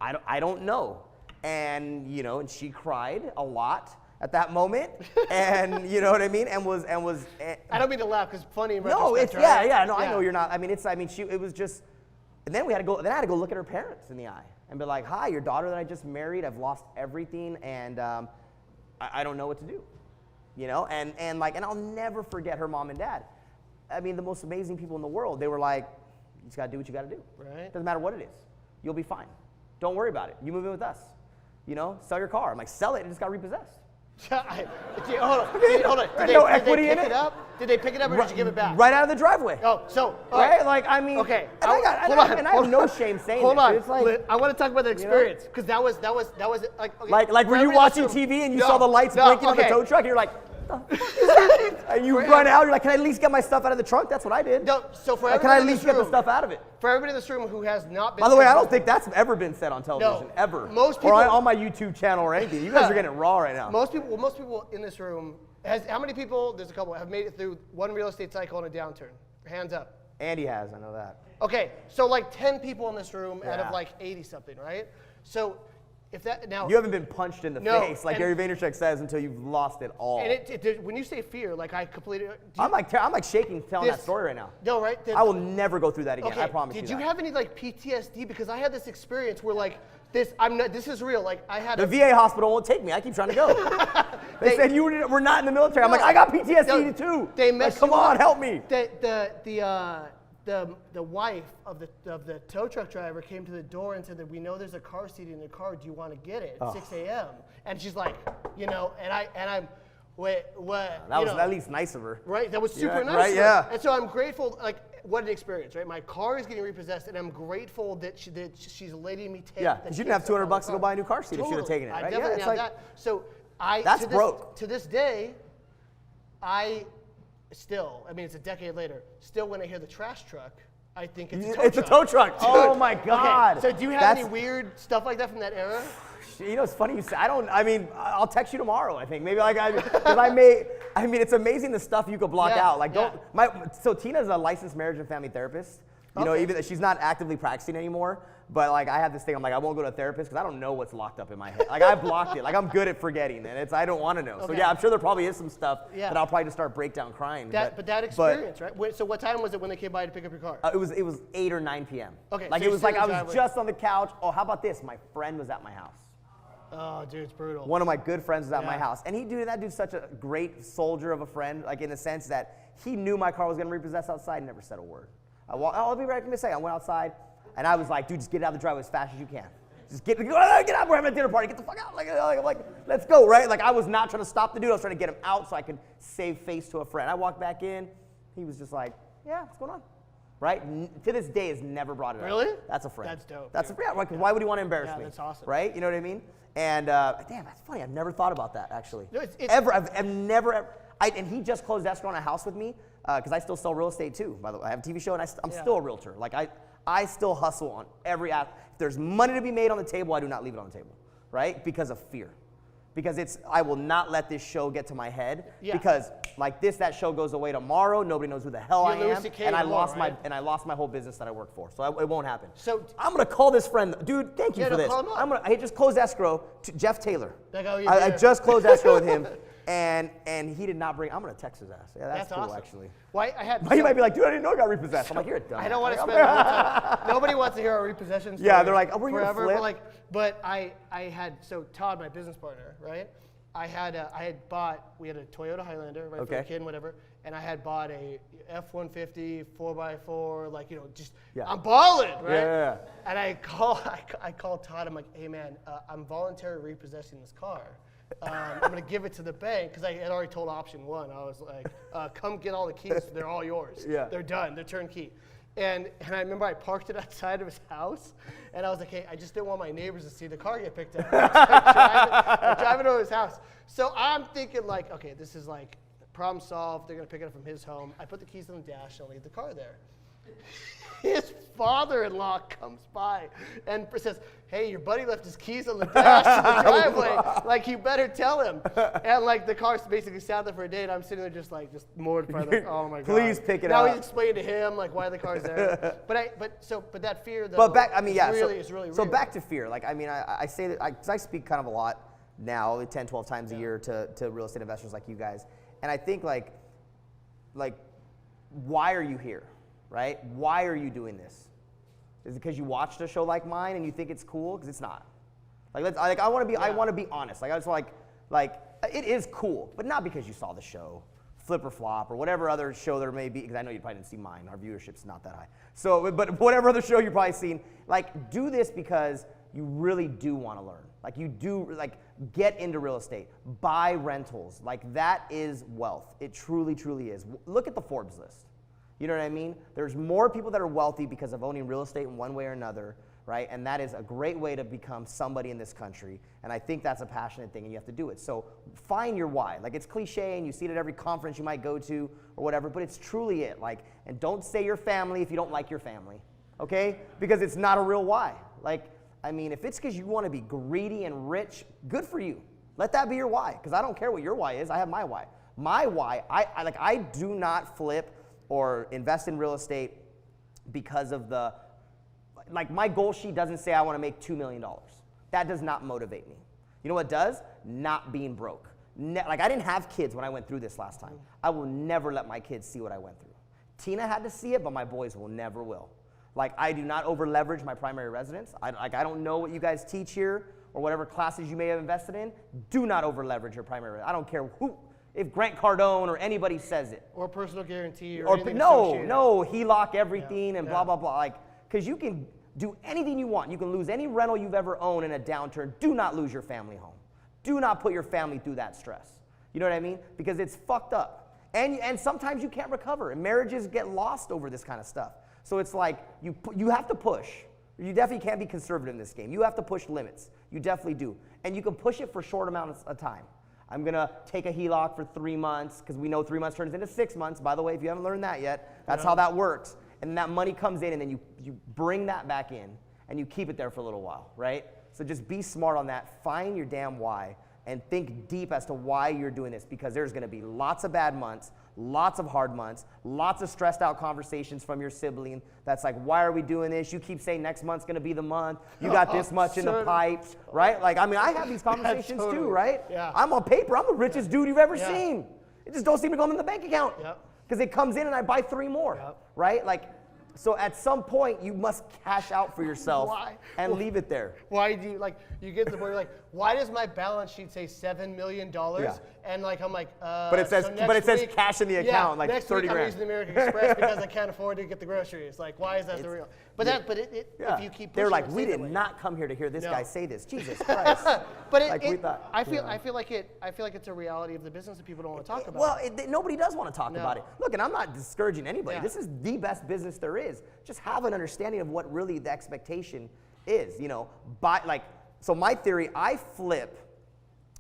S2: I don't know. And, you know, and she cried a lot at that moment, and you know what I mean, and was.
S1: I don't mean to laugh because it's funny. In
S2: no, it's
S1: right?
S2: yeah. No, I know you're not. I mean, it was just. And then we had to go. Then I had to go look at her parents in the eye and be like, "Hi, your daughter that I just married. I've lost everything, and I don't know what to do." You know, and I'll never forget her mom and dad. I mean, the most amazing people in the world. They were like, "You just gotta do what you gotta do.
S1: Right.
S2: Doesn't matter what it is. You'll be fine. Don't worry about it. You move in with us. You know, sell your car." I'm like, "Sell it. It just got repossessed."
S1: Hold on. Did
S2: no
S1: they
S2: equity
S1: pick
S2: in
S1: it up? Did they pick it up or did you give it back?
S2: Right out of the driveway.
S1: Oh, so
S2: right? Like I mean,
S1: okay.
S2: And I have no shame saying
S1: hold
S2: this.
S1: on.
S2: It's like,
S1: I want to talk about the experience because that was like. Okay,
S2: like were you watching TV and you saw the lights blinking on the tow truck and you're like, and you run out. You're like, can I at least get my stuff out of the trunk? That's what I did.
S1: No. So for
S2: like, can I at least get the stuff out of it?
S1: For everybody in this room who has not been.
S2: By the way, I don't think that's ever been said on television,
S1: No,
S2: ever.
S1: most people,
S2: or on my YouTube channel or anything. You guys are getting it raw right now.
S1: Most people in this room, how many people, there's a couple, have made it through one real estate cycle and a downturn? Hands up.
S2: Andy has, I know that.
S1: Okay, so like 10 people in this room out of like 80 something, right? So if that, now.
S2: You haven't been punched in the face like Gary Vaynerchuk says until you've lost it all.
S1: And when you say fear, like I completely.
S2: I'm like shaking telling that story right now.
S1: No, right?
S2: I will never go through that again.
S1: Okay,
S2: I promise you.
S1: Did you have any like PTSD? Because I had this experience where like this is real. Like I had
S2: the VA hospital won't take me. I keep trying to go. they said we're not in the military. I'm like, I got PTSD too.
S1: They
S2: like, come on, help me.
S1: The wife of the tow truck driver came to the door and said that we know there's a car seat in the car. Do you want to get it at 6 a.m.? And she's like, you know, and I'm, wait, what?
S2: That was at least nice of her.
S1: Right, that was super nice.
S2: Right, yeah.
S1: And so I'm grateful. Like, what an experience, right? My car is getting repossessed, and I'm grateful that she's letting me take.
S2: Yeah, because you didn't have $200 to go buy a new car seat if you'd have taken it, right?
S1: I definitely have that. So
S2: that's broke.
S1: To this day, I mean, it's a decade later. Still, when I hear the trash truck, I think it's a tow truck.
S2: It's a tow truck. Oh my God.
S1: Okay, so do you have any weird stuff like that from that era?
S2: You know, it's funny you say. I mean, I'll text you tomorrow. I think maybe like I mean, it's amazing the stuff you could block out. Like so Tina's a licensed marriage and family therapist. You know, even she's not actively practicing anymore. But like I have this thing, I'm like, I won't go to a therapist because I don't know what's locked up in my head. Like I blocked it. Like I'm good at forgetting, and I don't want to know. So yeah, I'm sure there probably is some stuff that I'll probably just start breakdown crying.
S1: But that experience, right? So what time was it when they came by to pick up your car?
S2: It was 8 or 9 p.m.
S1: Okay.
S2: Like
S1: so
S2: it was like I was just on the couch. Oh, how about this? My friend was at my house.
S1: Oh, dude, it's brutal.
S2: One of my good friends was at my house, and that dude's such a great soldier of a friend, like in the sense that he knew my car was gonna repossess outside and never said a word. I'll be right in a second. I went outside, and I was like, dude, just get out of the driveway as fast as you can. Just get out. We're having a dinner party. Get the fuck out. Like, let's go, right? Like I was not trying to stop the dude. I was trying to get him out so I could save face to a friend. I walked back in. He was just like, yeah, what's going on? Right? To this day, has never brought it up.
S1: Really?
S2: That's a friend.
S1: That's dope.
S2: That's a friend. Right? Why would he want to embarrass me?
S1: That's awesome.
S2: Right? You know what I mean? And damn, that's funny. I've never thought about that actually.
S1: No,
S2: I've never ever. And he just closed escrow on a house with me because I still sell real estate too. By the way, I have a TV show and I'm still a realtor. Like I still hustle on every app. If there's money to be made on the table, I do not leave it on the table, right? Because of fear. Because I will not let this show get to my head. Yeah. Because like that show goes away tomorrow. Nobody knows who the hell I am, and I lost my whole business that I work for. So it won't happen. So I'm gonna call this friend, dude. Thank you for this. I just closed escrow to Jeff Taylor. I just closed escrow with him. And he did not bring. I'm gonna text his ass. Yeah, that's cool
S1: awesome.
S2: Actually.
S1: Why
S2: he might be like, dude, I didn't know I got repossessed. I'm like, you're a dumb.
S1: I don't want to spend. Nobody wants to hear our repossession story.
S2: Yeah, they're like, oh, we're
S1: forever.
S2: Gonna flip?
S1: But I had Todd, my business partner, right? I had bought. We had a Toyota Highlander, right, for a kid, whatever, and I had bought a F-150 4x4, like I'm balling, right?
S2: Yeah.
S1: And I called Todd. I'm like, hey man, I'm voluntarily repossessing this car. I'm going to give it to the bank because I had already told option one. I was like, come get all the keys. They're all yours.
S2: Yeah.
S1: They're done. They're turnkey. And I remember I parked it outside of his house, and I was like, hey, I just didn't want my neighbors to see the car get picked up. I'm driving over his house. So I'm thinking like, okay, this is like problem solved. They're gonna pick it up from his home. I put the keys on the dash and I'll leave the car there. His father-in-law comes by and says, hey, your buddy left his keys on the dash in the driveway. Like, you better tell him. And like the car's basically sat there for a day, and I'm sitting there just mortified, like, oh my god.
S2: Please pick it
S1: now
S2: up.
S1: Now he's explaining to him like why the car's there. But that fear though.
S2: But back, I mean, yeah.
S1: Is really
S2: so
S1: real.
S2: back to fear. Like, I mean, I say that because I speak kind of a lot now, 10, 12 times a year to real estate investors like you guys, and I think like, why are you here? Right? Why are you doing this? Is it because you watched a show like mine and you think it's cool? Because it's not. I want to be honest. Like, I was like it is cool, but not because you saw the show, Flip or Flop, or whatever other show there may be. Because I know you probably didn't see mine. Our viewership's not that high. So, but whatever other show you've probably seen, like, do this because you really do want to learn. Like, you do, like, get into real estate, buy rentals. Like, that is wealth. It truly, truly is. Look at the Forbes list. You know what I mean? There's more people that are wealthy because of owning real estate in one way or another, right? And that is a great way to become somebody in this country. And I think that's a passionate thing, and you have to do it. So find your why. Like, it's cliche, and you see it at every conference you might go to or whatever, but it's truly it. Like, and don't say your family if you don't like your family, okay? Because it's not a real why. Like, I mean, if it's because you want to be greedy and rich, good for you. Let that be your why, because I don't care what your why is. I have my why. My why, I do not flip or invest in real estate because of my goal sheet doesn't say I want to make $2 million. That does not motivate me. You know what does? Not being broke. I didn't have kids when I went through this last time. I will never let my kids see what I went through. Tina had to see it, but my boys never will. Like, I do not over leverage my primary residence. I don't know what you guys teach here or whatever classes you may have invested in. Do not over leverage your primary residence. I don't care if Grant Cardone or anybody says it.
S1: Or personal guarantee or anything
S2: HELOC everything and blah, blah, blah. Like, because you can do anything you want. You can lose any rental you've ever owned in a downturn. Do not lose your family home. Do not put your family through that stress. You know what I mean? Because it's fucked up. And sometimes you can't recover. And marriages get lost over this kind of stuff. So it's like you have to push. You definitely can't be conservative in this game. You have to push limits. You definitely do. And you can push it for short amounts of time. I'm going to take a HELOC for 3 months because we know 3 months turns into 6 months. By the way, if you haven't learned that yet, that's how that works. And that money comes in, and then you bring that back in, and you keep it there for a little while, right? So just be smart on that. Find your damn why, and think deep as to why you're doing this, because there's going to be lots of bad months, lots of hard months, lots of stressed out conversations from your sibling that's like, why are we doing this? You keep saying next month's going to be the month. You got this much in the pipes, right? Like, I mean, I have these conversations too, right?
S1: Yeah.
S2: I'm on paper. I'm the richest dude you've ever seen. It just don't seem to go in the bank account because it comes in and I buy 3 more, right? Like, so at some point, you must cash out for yourself and leave it there.
S1: Why do you get to the point where you're like, why does my balance sheet say $7 million? And like, I'm like,
S2: but it says cash in the account, like
S1: next
S2: 30
S1: week
S2: grand.
S1: I'm using the American Express because I can't afford to get the groceries. Like, why is that the real? But if you keep pushing,
S2: they're like, we did not come here to hear this guy say this. Jesus Christ.
S1: But I feel like it's a reality of the business that people don't want to talk about.
S2: Well, nobody does want to talk about it. Look, and I'm not discouraging anybody. This is the best business there is. Just have an understanding of what really the expectation is. You know, so my theory, I flip.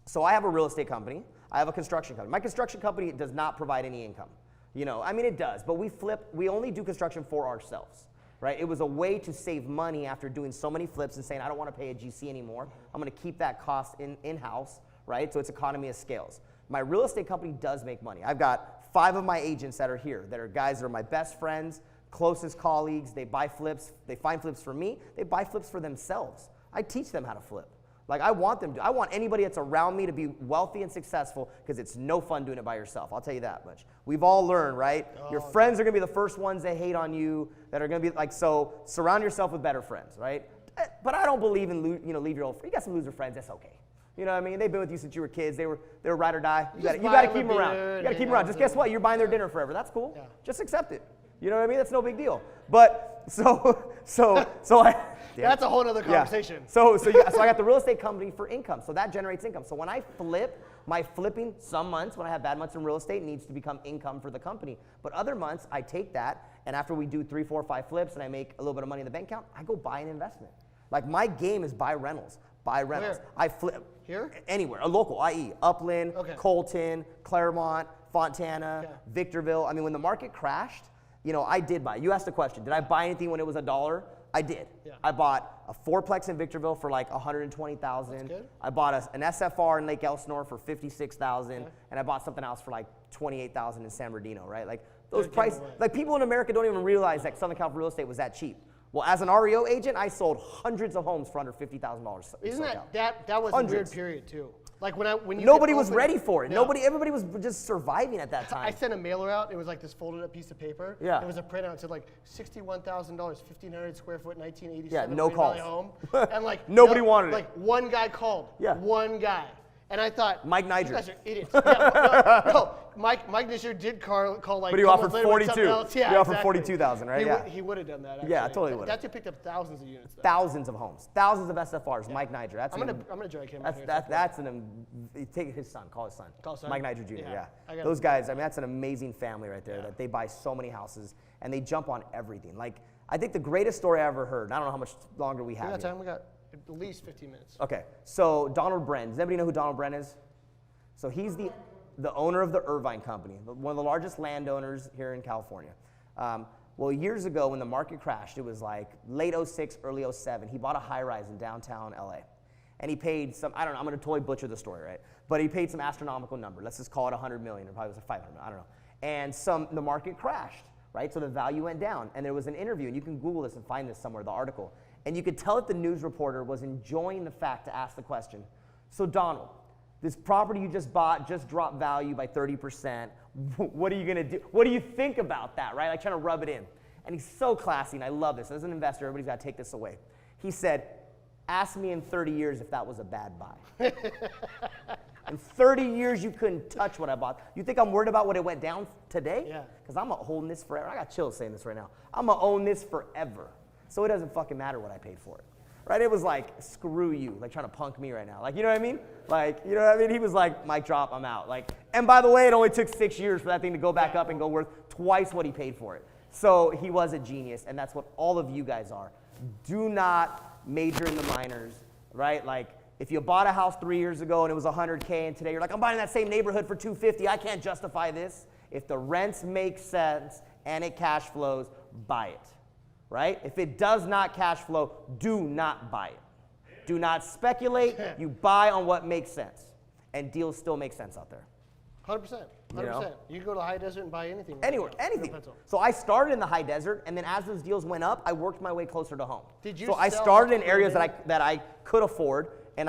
S2: So I have a real estate company. I have a construction company. My construction company does not provide any income. You know, I mean, it does, but we only do construction for ourselves, right? It was a way to save money after doing so many flips and saying, I don't want to pay a GC anymore. I'm going to keep that cost in-house, right? So it's economy of scales. My real estate company does make money. I've got 5 of my agents that are here, that are guys that are my best friends, closest colleagues. They buy flips. They find flips for me. They buy flips for themselves. I teach them how to flip. Like, I want anybody that's around me to be wealthy and successful, because it's no fun doing it by yourself. I'll tell you that much. We've all learned, right? Your friends are going to be the first ones that hate on you, that are going to be like, so surround yourself with better friends, right? But I don't believe in, leave your old friends. You got some loser friends, that's okay. You know what I mean? They've been with you since you were kids. They were ride or die. You got to keep them around. You got to keep them around. Just guess what? You're buying their dinner forever. That's cool. Yeah. Just accept it. You know what I mean? That's no big deal. But so
S1: that's a whole other conversation.
S2: So I got the real estate company for income. So that generates income. So when I flip, My flipping, some months when I have bad months in real estate, needs to become income for the company. But other months, I take that, and after we do 3, 4, 5 flips and I make a little bit of money in the bank account, I go buy an investment. Like my game is buy rentals. Buy rentals.
S1: Where?
S2: I flip.
S1: Here?
S2: Anywhere. A local, i.e. Upland, Colton, Claremont, Fontana, Victorville. I mean, when the market crashed, you know, I did buy. You asked the question, did I buy anything when it was $1? I did. Yeah. I bought a fourplex in Victorville for like $120,000. I bought an SFR in Lake Elsinore for $56,000, and I bought something else for like $28,000 in San Bernardino, right? Like those prices, like people in America don't even realize that Southern California real estate was that cheap. Well, as an REO agent, I sold hundreds of homes for under $50,000.
S1: Isn't that was hundreds. A weird period too? Like when you
S2: nobody was ready for it. No. Everybody was just surviving at that time.
S1: I sent a mailer out. It was like this folded up piece of paper.
S2: Yeah.
S1: It was a printout. It said like $61,000, 1,500 square foot, 1987.
S2: Yeah, no calls.
S1: Home. And like
S2: nobody wanted it.
S1: Like one guy called.
S2: Yeah.
S1: One guy. And I thought,
S2: Mike Niger.
S1: You guys are idiots. No, Mike Niger did call like.
S2: But he offered 42.
S1: Yeah,
S2: he offered 42,000, right?
S1: He would have done that. Actually.
S2: Yeah, totally would.
S1: That's who picked up thousands of units. Though.
S2: Thousands of homes, thousands of SFRs. Yeah. Mike Niger. That's
S1: I'm gonna drag him.
S2: Take his son. Call his son.
S1: Son?
S2: Mike Niger Jr. Yeah. Those guys. I mean, that's an amazing family right there. That they buy so many houses and they jump on everything. Like I think the greatest story I ever heard. I don't know how much longer we have.
S1: We got time. We got at least 15 minutes.
S2: Okay. So Donald Bren. Does anybody know who Donald Bren is? So he's the owner of the Irvine Company, one of the largest landowners here in California. Well, years ago when the market crashed, it was like late 06, early 07, he bought a high-rise in downtown LA. And he paid some, I don't know, I'm going to totally butcher the story, right? But he paid some astronomical number. Let's just call it 100 million, or probably was it 500 million, I don't know. And the market crashed, right? So the value went down. And there was an interview, and you can Google this and find this somewhere, the article. And you could tell that the news reporter was enjoying the fact to ask the question, so Donald, this property you just bought just dropped value by 30%. What are you going to do? What do you think about that, right? Like trying to rub it in. And he's so classy, and I love this. As an investor, everybody's got to take this away. He said, ask me in 30 years if that was a bad buy. In 30 years, you couldn't touch what I bought. You think I'm worried about what it went down today?
S1: Yeah.
S2: Because I'm holding this forever. I got chills saying this right now. I'm going to own this forever. So it doesn't fucking matter what I paid for it. Right? It was like, screw you, like trying to punk me right now. Like, you know what I mean? Like, you know what I mean? He was like, mic drop, I'm out. Like, and by the way, it only took 6 years for that thing to go back up and go worth twice what he paid for it. So he was a genius, and that's what all of you guys are. Do not major in the minors, right? Like, if you bought a house 3 years ago and it was 100K, and today you're like, I'm buying that same neighborhood for 250, I can't justify this. If the rents make sense and it cash flows, buy it. Right? If it does not cash flow, do not buy it. Do not speculate. You buy on what makes sense. And deals still make sense out there.
S1: 100%. 100%. You can go to the high desert and buy anything.
S2: Anywhere, anything. So I started in the high desert, and then as those deals went up, I worked my way closer to home. So I started in areas that I could afford, and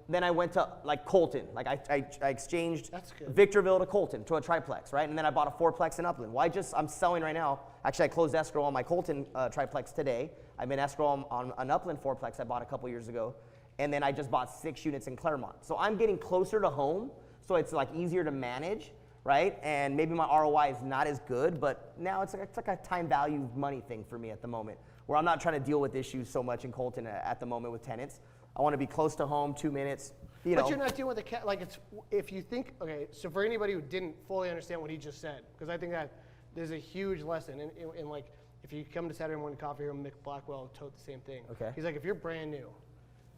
S2: then I went to like Colton. Like I exchanged Victorville to Colton to a triplex, right? And then I bought a fourplex in Upland. Well, I'm selling right now. Actually, I closed escrow on my Colton triplex today. I'm in escrow on an Upland fourplex I bought a couple years ago. And then I just bought 6 units in Claremont. So I'm getting closer to home, so it's like easier to manage, right? And maybe my ROI is not as good, but now it's like a time value money thing for me at the moment, where I'm not trying to deal with issues so much in Colton at the moment with tenants. I want to be close to home, 2 minutes.
S1: But you're not dealing with if you think, okay, so for anybody who didn't fully understand what he just said, because I think that there's a huge lesson, in like, if you come to Saturday morning coffee here, Mick Blackwell told the same thing.
S2: Okay.
S1: He's like, if you're brand new,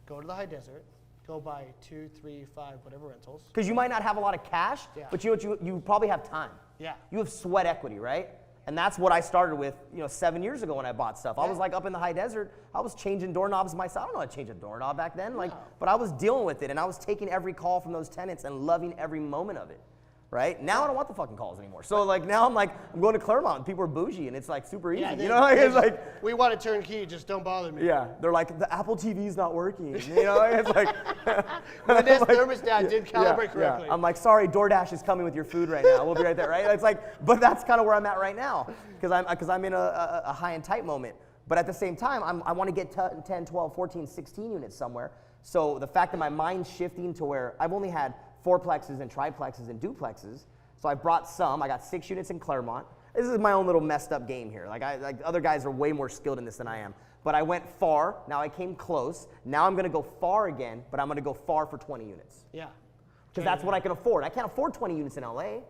S1: go to the high desert, go buy 2, 3, 5, whatever rentals.
S2: Because you might not have a lot of cash, but you probably have time.
S1: Yeah.
S2: You have sweat equity, right? And that's what I started with, 7 years ago when I bought stuff. I was like up in the high desert. I was changing doorknobs myself. I don't know how to change a doorknob back then. But I was dealing with it, and I was taking every call from those tenants and loving every moment of it. Right? Now I don't want the fucking calls anymore. So now I'm going to Claremont, and people are bougie, and it's like super easy. It's like,
S1: we want a turnkey, just don't bother me.
S2: Yeah, they're like, the Apple TV's not working. It's like
S1: but this thermostat did calibrate correctly.
S2: I'm like, sorry, DoorDash is coming with your food right now. We'll be right there, right? It's like, but that's kind of where I'm at right now, because I'm in a high and tight moment. But at the same time, I want to get 10, 12, 14, 16 units somewhere. So the fact that my mind's shifting to where I've only had fourplexes and triplexes and duplexes. So I brought some. I got 6 units in Claremont. This is my own little messed up game here. Like other guys are way more skilled in this than I am. But I went far. Now I came close. Now I'm going to go far again, but I'm going to go far for 20 units.
S1: Yeah.
S2: because that's what I can afford. I can't afford 20 units in LA,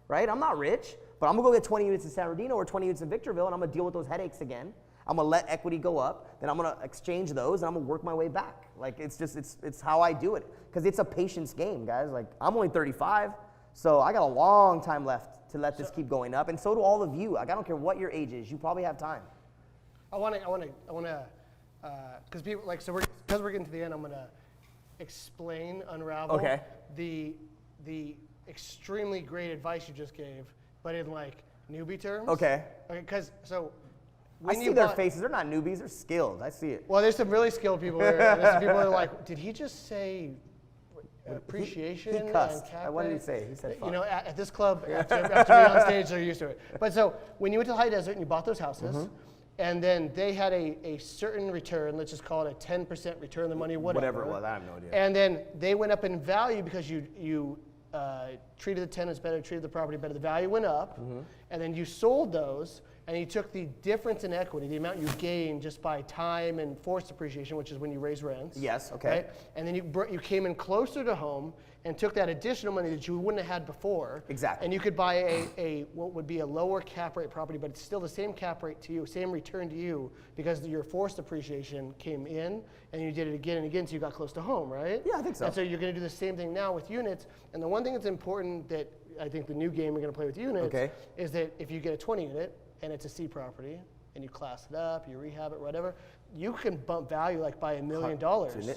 S2: right? I'm not rich, but I'm gonna go get 20 units in San Bernardino or 20 units in Victorville, and I'm gonna deal with those headaches again. I'm gonna let equity go up, then I'm gonna exchange those, and I'm gonna work my way back. Like it's how I do it, because it's a patience game, guys. Like I'm only 35, so I got a long time left to let this keep going up, and so do all of you. Like I don't care what your age is, you probably have time.
S1: I want to, because people because we're getting to the end, I'm gonna explain, unravel the extremely great advice you just gave, but in like newbie terms.
S2: Okay.
S1: Okay, because so.
S2: I see their faces. They're not newbies. They're skilled. I see it.
S1: Well, there's some really skilled people here. And there's some people that are like, did he just say appreciation?
S2: He cussed.
S1: And cap
S2: What did he
S1: rate?
S2: say? He said fuck.
S1: You know, at this club, after being on stage, they're used to it. But so when you went to the high desert and you bought those houses, and then they had a certain return, let's just call it a 10% return on the money, whatever.
S2: Whatever it was, I have no idea.
S1: And then they went up in value because you treated the tenants better, treated the property better. The value went up, and then you sold those, and you took the difference in equity, the amount you gained just by time and forced appreciation, which is when you raise rents.
S2: Yes, okay.
S1: Right? And then you came in closer to home and took that additional money that you wouldn't have had before.
S2: Exactly.
S1: And you could buy a what would be a lower cap rate property, but it's still the same cap rate to you, same return to you, because your forced appreciation came in, and you did it again and again, so you got close to home, right?
S2: Yeah, I think so.
S1: And so you're going to do the same thing now with units. And the one thing that's important that I think the new game you're going to play with units is that if you get a 20 unit, and it's a C property, and you class it up, you rehab it, whatever, you can bump value like by $1 million.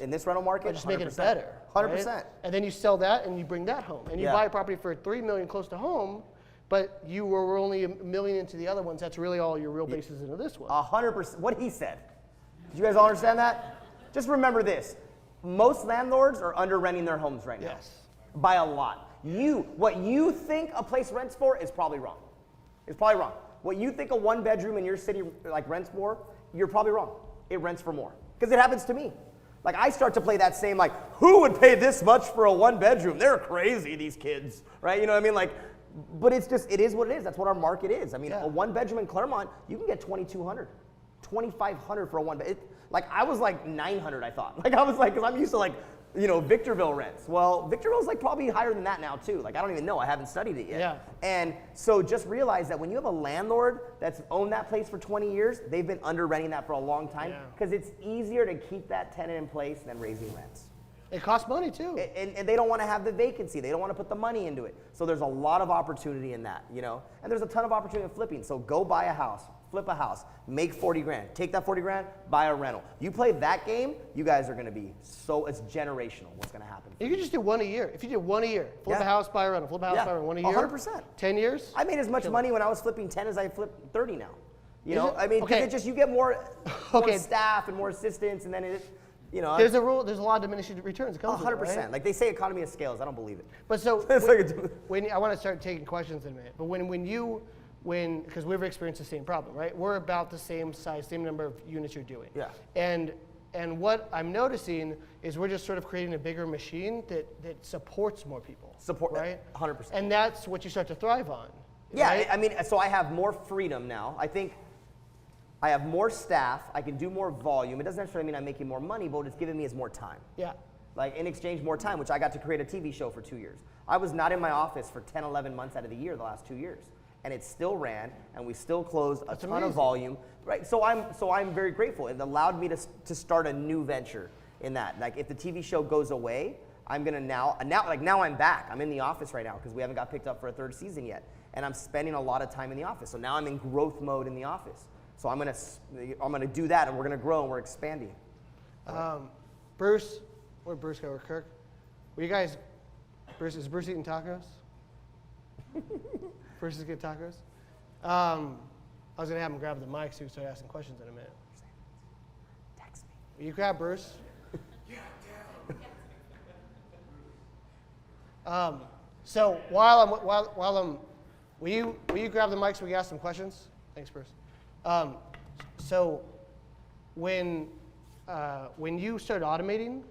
S2: In this rental market,
S1: by just making it better.
S2: 100%.
S1: Right? And then you sell that and you bring that home. And you buy a property for $3 million close to home, but you were only $1 million into the other ones. That's really all your real basis into this one.
S2: 100%. What he said. Did you guys all understand that? Just remember this. Most landlords are under renting their homes right now.
S1: Yes.
S2: By a lot. What you think a place rents for is probably wrong. It's probably wrong. What you think a one bedroom in your city like rents for, you're probably wrong. It rents for more. Because it happens to me. Like I start to play that same like, who would pay this much for a one bedroom? They're crazy, these kids, right? You know what I mean? Like, but it's just, it is what it is. That's what our market is. I mean, a one bedroom in Claremont, you can get $2,200, $2,500 for a one bed. Like I was like 900, I thought. Like I was like, because I'm used to like, you know, Victorville rents. Well, Victorville's like probably higher than that now too. Like I don't even know, I haven't studied it yet.
S1: Yeah.
S2: And so just realize that when you have a landlord that's owned that place for 20 years, they've been under renting that for a long time because it's easier to keep that tenant in place than raising rents.
S1: It costs money too.
S2: And they don't want to have the vacancy. They don't want to put the money into it. So there's a lot of opportunity in that, you know? And there's a ton of opportunity in flipping. So go buy a house, flip a house, make 40 grand. Take that 40 grand, buy a rental. You play that game, you guys are going to be it's generational what's going to happen.
S1: You could just do one a year. If you did one a year, flip a house, buy a rental, flip a house, buy a rental, one a year.
S2: 100%.
S1: 10 years?
S2: I made as much money when I was flipping 10 as I flip 30 now. You know,
S1: it?
S2: I mean, because it just, you get more staff and more assistants, and then you know.
S1: There's a rule, there's a lot of diminishing returns.
S2: 100%.
S1: Right?
S2: Like they say economy of scales, I don't believe it.
S1: But so, when I want to start taking questions in a minute, but because we've experienced the same problem, right? We're about the same size, same number of units you're doing.
S2: Yeah.
S1: And what I'm noticing is we're just sort of creating a bigger machine that supports more people. Right?
S2: 100%.
S1: And that's what you start to thrive on.
S2: Yeah,
S1: right?
S2: I mean, so I have more freedom now. I think I have more staff. I can do more volume. It doesn't necessarily mean I'm making more money, but what it's giving me is more time.
S1: Yeah.
S2: Like in exchange, more time, which I got to create a TV show for 2 years. I was not in my office for 10, 11 months out of the year the last 2 years. And it still ran, and we still closed a ton of volume, right? So I'm very grateful. It allowed me to start a new venture in that. Like if the TV show goes away, I'm gonna now I'm back. I'm in the office right now because we haven't got picked up for a third season yet, and I'm spending a lot of time in the office. So now I'm in growth mode in the office. So I'm gonna do that, and we're gonna grow and we're expanding.
S1: Bruce, where'd Bruce go? Or Kirk? Were you guys? Is Bruce eating tacos? Bruce is getting tacos. I was gonna have him grab the mic so we can start asking questions in a minute.
S2: Text me.
S1: Will you grab Bruce? So will you grab the mic so we can ask some questions? Thanks, Bruce. So when you started automating,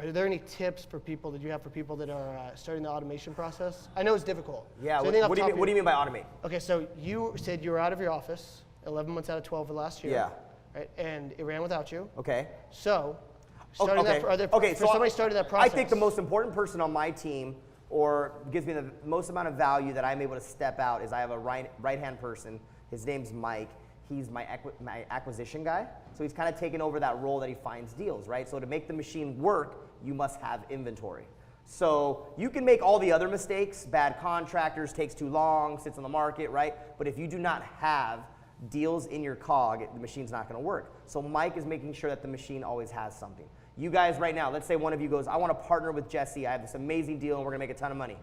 S1: are there any tips for people that you have for people that are starting the automation process? I know it's difficult.
S2: Yeah.
S1: So
S2: what do you mean by automate?
S1: Okay, so you said you were out of your office 11 months out of 12 for last year.
S2: Yeah.
S1: right? And it ran without you.
S2: Okay.
S1: So, starting
S2: okay.
S1: for somebody starting that process.
S2: I think the most important person on my team, or gives me the most amount of value that I'm able to step out, is I have a right-hand person. His name's Mike. He's my acquisition guy. So he's kind of taken over that role that he finds deals, right? So to make the machine work, you must have inventory. So you can make all the other mistakes, bad contractors, takes too long, sits on the market, right? But if you do not have deals in your cog, the machine's not gonna work. So Mike is making sure that the machine always has something. You guys right now, let's say one of you goes, I wanna partner with Jesse, I have this amazing deal and we're gonna make a ton of money.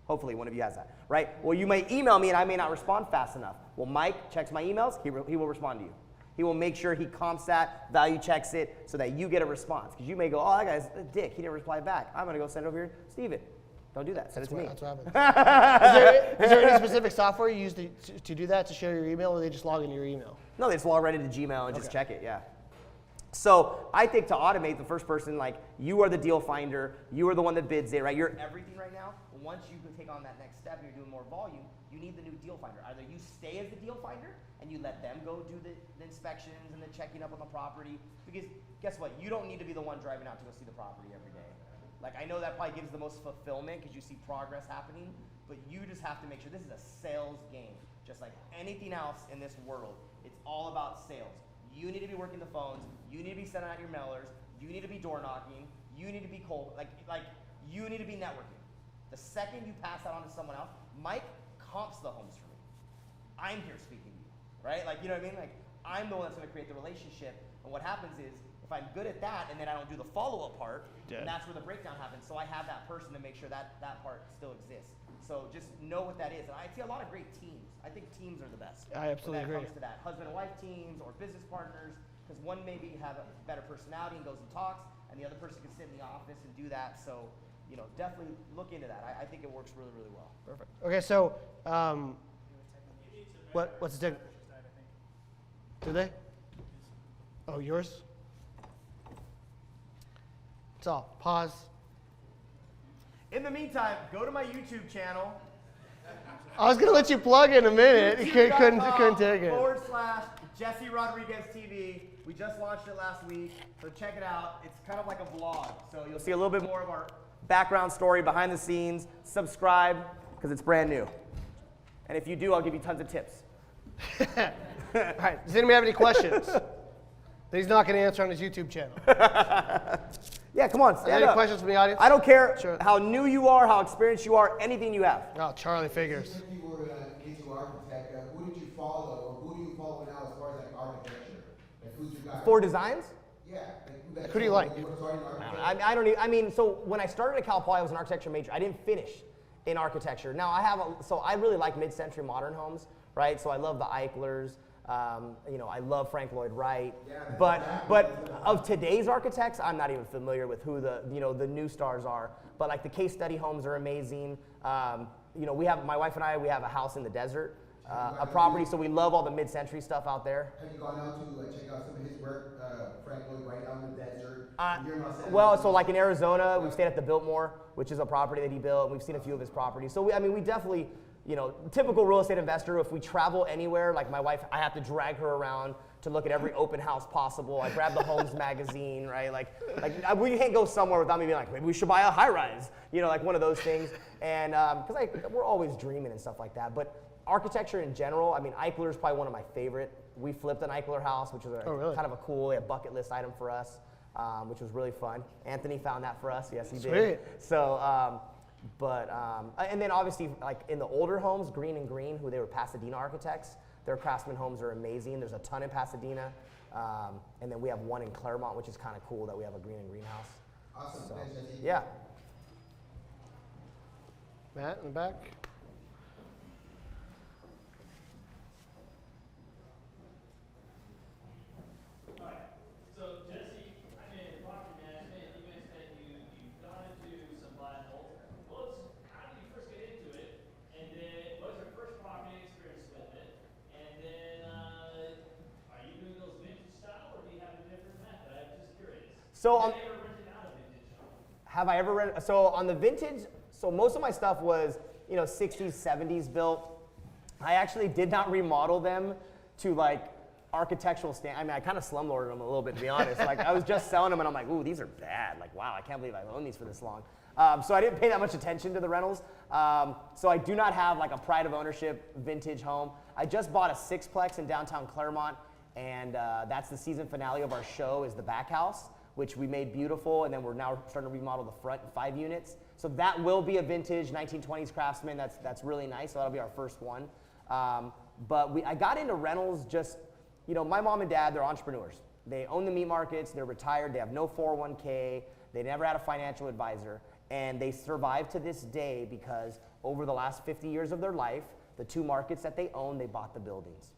S2: Hopefully one of you has that, right? Well, you may email me and I may not respond fast enough. Well, Mike checks my emails, he will respond to you. He will make sure he comps that, value checks it, so that you get a response. Because you may go, oh, that guy's a dick, he didn't reply back. I'm gonna go send it over here, Steven. Don't do that, send it to me.
S1: That's what happens. is there any specific software you use to do that, to share your email, or they just log into your email?
S2: No, they just log right into Gmail and just check it, yeah. So I think to automate the first person, like you are the deal finder, you are the one that bids it, right? You're everything right now. But once you can take on that next step and you're doing more volume, you need the new deal finder. Either you stay as the deal finder and you let them go do the inspections and the checking up on the property. Because guess what? You don't need to be the one driving out to go see the property every day. Like I know that probably gives the most fulfillment because you see progress happening, but you just have to make sure this is a sales game. Just like anything else in this world, it's all about sales. You need to be working the phones, you need to be sending out your mailers, you need to be door knocking, you need to be cold, like you need to be networking. The second you pass that on to someone else, Mike comps the homes for me. I'm here speaking to you, right? Like, you know what I mean? Like, I'm the one that's gonna create the relationship, and what happens is, if I'm good at that and then I don't do the follow-up part, then that's where the breakdown happens. So I have that person to make sure that that part still exists. So just know what that is. And I see a lot of great teams. I think teams are the best.
S1: I absolutely agree.
S2: When it comes to that. Husband and wife teams or business partners, because one maybe have a better personality and goes and talks, and the other person can sit in the office and do that. So, you know, definitely look into that. I think it works really, really well.
S1: Perfect. Okay, so what's the tech? Do they? Oh, yours? It's all. Pause.
S2: In the meantime, go to my YouTube channel.
S1: I was gonna let you plug in a minute. Couldn't take it.
S2: /Jesse Rodriguez TV. We just launched it last week, so check it out. It's kind of like a vlog, so you'll see a little bit more of our background story, behind the scenes. Subscribe, because it's brand new. And if you do, I'll give you tons of tips.
S1: All right, does anybody have any questions that he's not gonna answer on his YouTube channel?
S2: Yeah, come on, stand
S1: Any
S2: up.
S1: questions from the audience?
S2: I don't care
S1: Sure.
S2: how new you are, how experienced you are, anything you have.
S1: Oh, Charlie figures.
S3: If you were into architect, who did you follow, or who do you follow now as far as like architecture? Like who's your guy?
S2: For designs?
S3: Yeah. Like,
S1: Who do you like?
S2: I don't even, I mean, so when I started at Cal Poly, I was an architecture major. I didn't finish in architecture. Now so I really like mid-century modern homes, right? So I love the Eichlers. You know, I love Frank Lloyd Wright, but of today's architects, I'm not even familiar with who the new stars are. But like the case study homes are amazing. You know, my wife and I, we have a house in the desert, a property, so we love all the mid-century stuff out there.
S3: Have you gone out to check out some of his work, Frank Lloyd Wright out in the desert?
S2: Well, so like in Arizona, we've stayed at the Biltmore, which is a property that he built. We've seen a few of his properties. So we definitely. You know, typical real estate investor, if we travel anywhere, like my wife, I have to drag her around to look at every open house possible. I grab the Homes magazine, right? Like we can't go somewhere without me being like, maybe we should buy a high rise, you know, like one of those things. And because we're always dreaming and stuff like that. But architecture in general, I mean, Eichler is probably one of my favorite. We flipped an Eichler house, which was kind of a cool bucket list item for us, which was really fun. Anthony found that for us. Yes, he did.
S1: Sweet.
S2: So, and then obviously, like in the older homes, Green and Green, who they were Pasadena architects, their craftsman homes are amazing. There's a ton in Pasadena. And then we have one in Claremont, which is kind of cool that we have a Green and Green house.
S3: Awesome.
S2: So,
S3: Thanks, Jesse.
S2: yeah.
S1: Matt in the back.
S2: So have I ever rented? So on the vintage, so most of my stuff was 60s, 70s built. I actually did not remodel them to like architectural stand. I mean, I kind of slumlorded them a little bit, to be honest. Like, I was just selling them, and I'm like, ooh, these are bad. Like, wow, I can't believe I've owned these for this long. So I didn't pay that much attention to the rentals. So I do not have like a pride of ownership vintage home. I just bought a sixplex in downtown Claremont, and that's the season finale of our show is the back house, which we made beautiful, and then we're now starting to remodel the front 5 units. So that will be a vintage 1920s Craftsman. That's really nice. So that'll be our first one. But I got into rentals just, you know, my mom and dad, they're entrepreneurs. They own the meat markets. They're retired. They have no 401k. They never had a financial advisor. And they survive to this day because over the last 50 years of their life, the 2 markets that they own, they bought the buildings.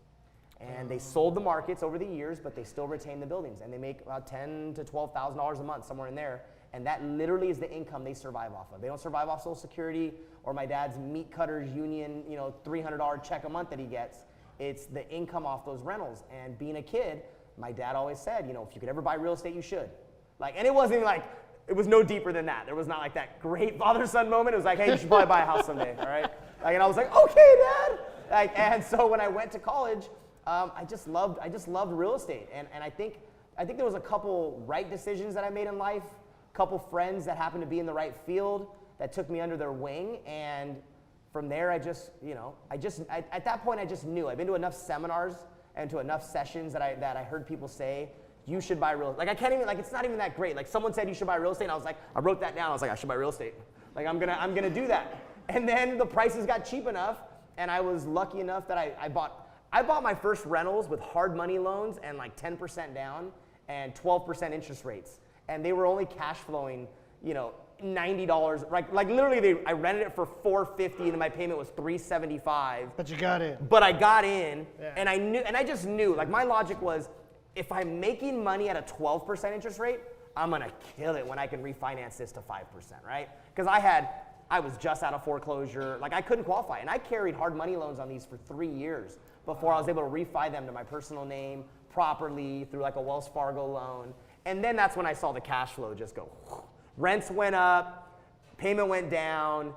S2: And they sold the markets over the years, but they still retain the buildings. And they make about $10,000 to $12,000 a month, somewhere in there. And that literally is the income they survive off of. They don't survive off Social Security or my dad's meat cutters union, you know, $300 check a month that he gets. It's the income off those rentals. And being a kid, my dad always said, you know, if you could ever buy real estate, you should. Like, and it wasn't like, it was no deeper than that. There was not like that great father-son moment. It was like, hey, you should probably buy a house someday, all right? Like, and I was like, okay, Dad. Like, and so when I went to college, I just loved real estate. And I think there was a couple right decisions that I made in life, a couple friends that happened to be in the right field that took me under their wing. And from there, at that point, I just knew. I've been to enough seminars and to enough sessions that I heard people say, you should buy real estate. Like, I can't even, like, it's not even that great. Like, someone said you should buy real estate, and I was like, I wrote that down. I was like, I should buy real estate. Like, I'm gonna do that. And then the prices got cheap enough, and I was lucky enough that I bought my first rentals with hard money loans and like 10% down and 12% interest rates. And they were only cash flowing, you know, $90. Like literally, I rented it for $450, and my payment was $375.
S1: But you got in.
S2: But I got in,
S1: yeah.
S2: and I just knew. Like, my logic was, if I'm making money at a 12% interest rate, I'm gonna kill it when I can refinance this to 5%, right? Because I was just out of foreclosure. Like, I couldn't qualify, and I carried hard money loans on these for 3 years before I was able to refi them to my personal name properly through like a Wells Fargo loan. And then that's when I saw the cash flow just go. Rents went up, payment went down,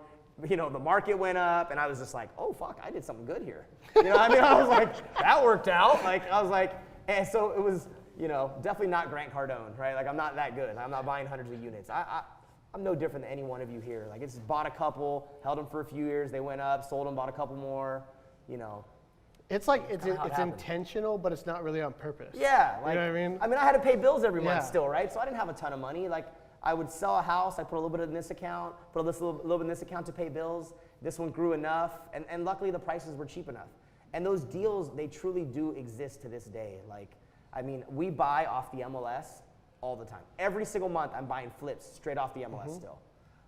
S2: you know, the market went up, and I was just like, oh fuck, I did something good here. You know what I mean? I was like, that worked out. Like, I was like, and so it was, you know, definitely not Grant Cardone, right? Like, I'm not that good. I'm not buying hundreds of units. I'm no different than any one of you here. Like, it's bought a couple, held them for a few years, they went up, sold them, bought a couple more, you know.
S1: It's like, it's intentional, but it's not really on purpose.
S2: Yeah. Like,
S1: you know what I mean?
S2: I mean, I had to pay bills every month
S1: Yeah.
S2: still, right? So I didn't have a ton of money. Like, I would sell a house, I'd put a little bit in this account, put a little bit in this account to pay bills. This one grew enough, and luckily the prices were cheap enough. And those deals, they truly do exist to this day. Like, I mean, we buy off the MLS all the time. Every single month, I'm buying flips straight off the MLS still.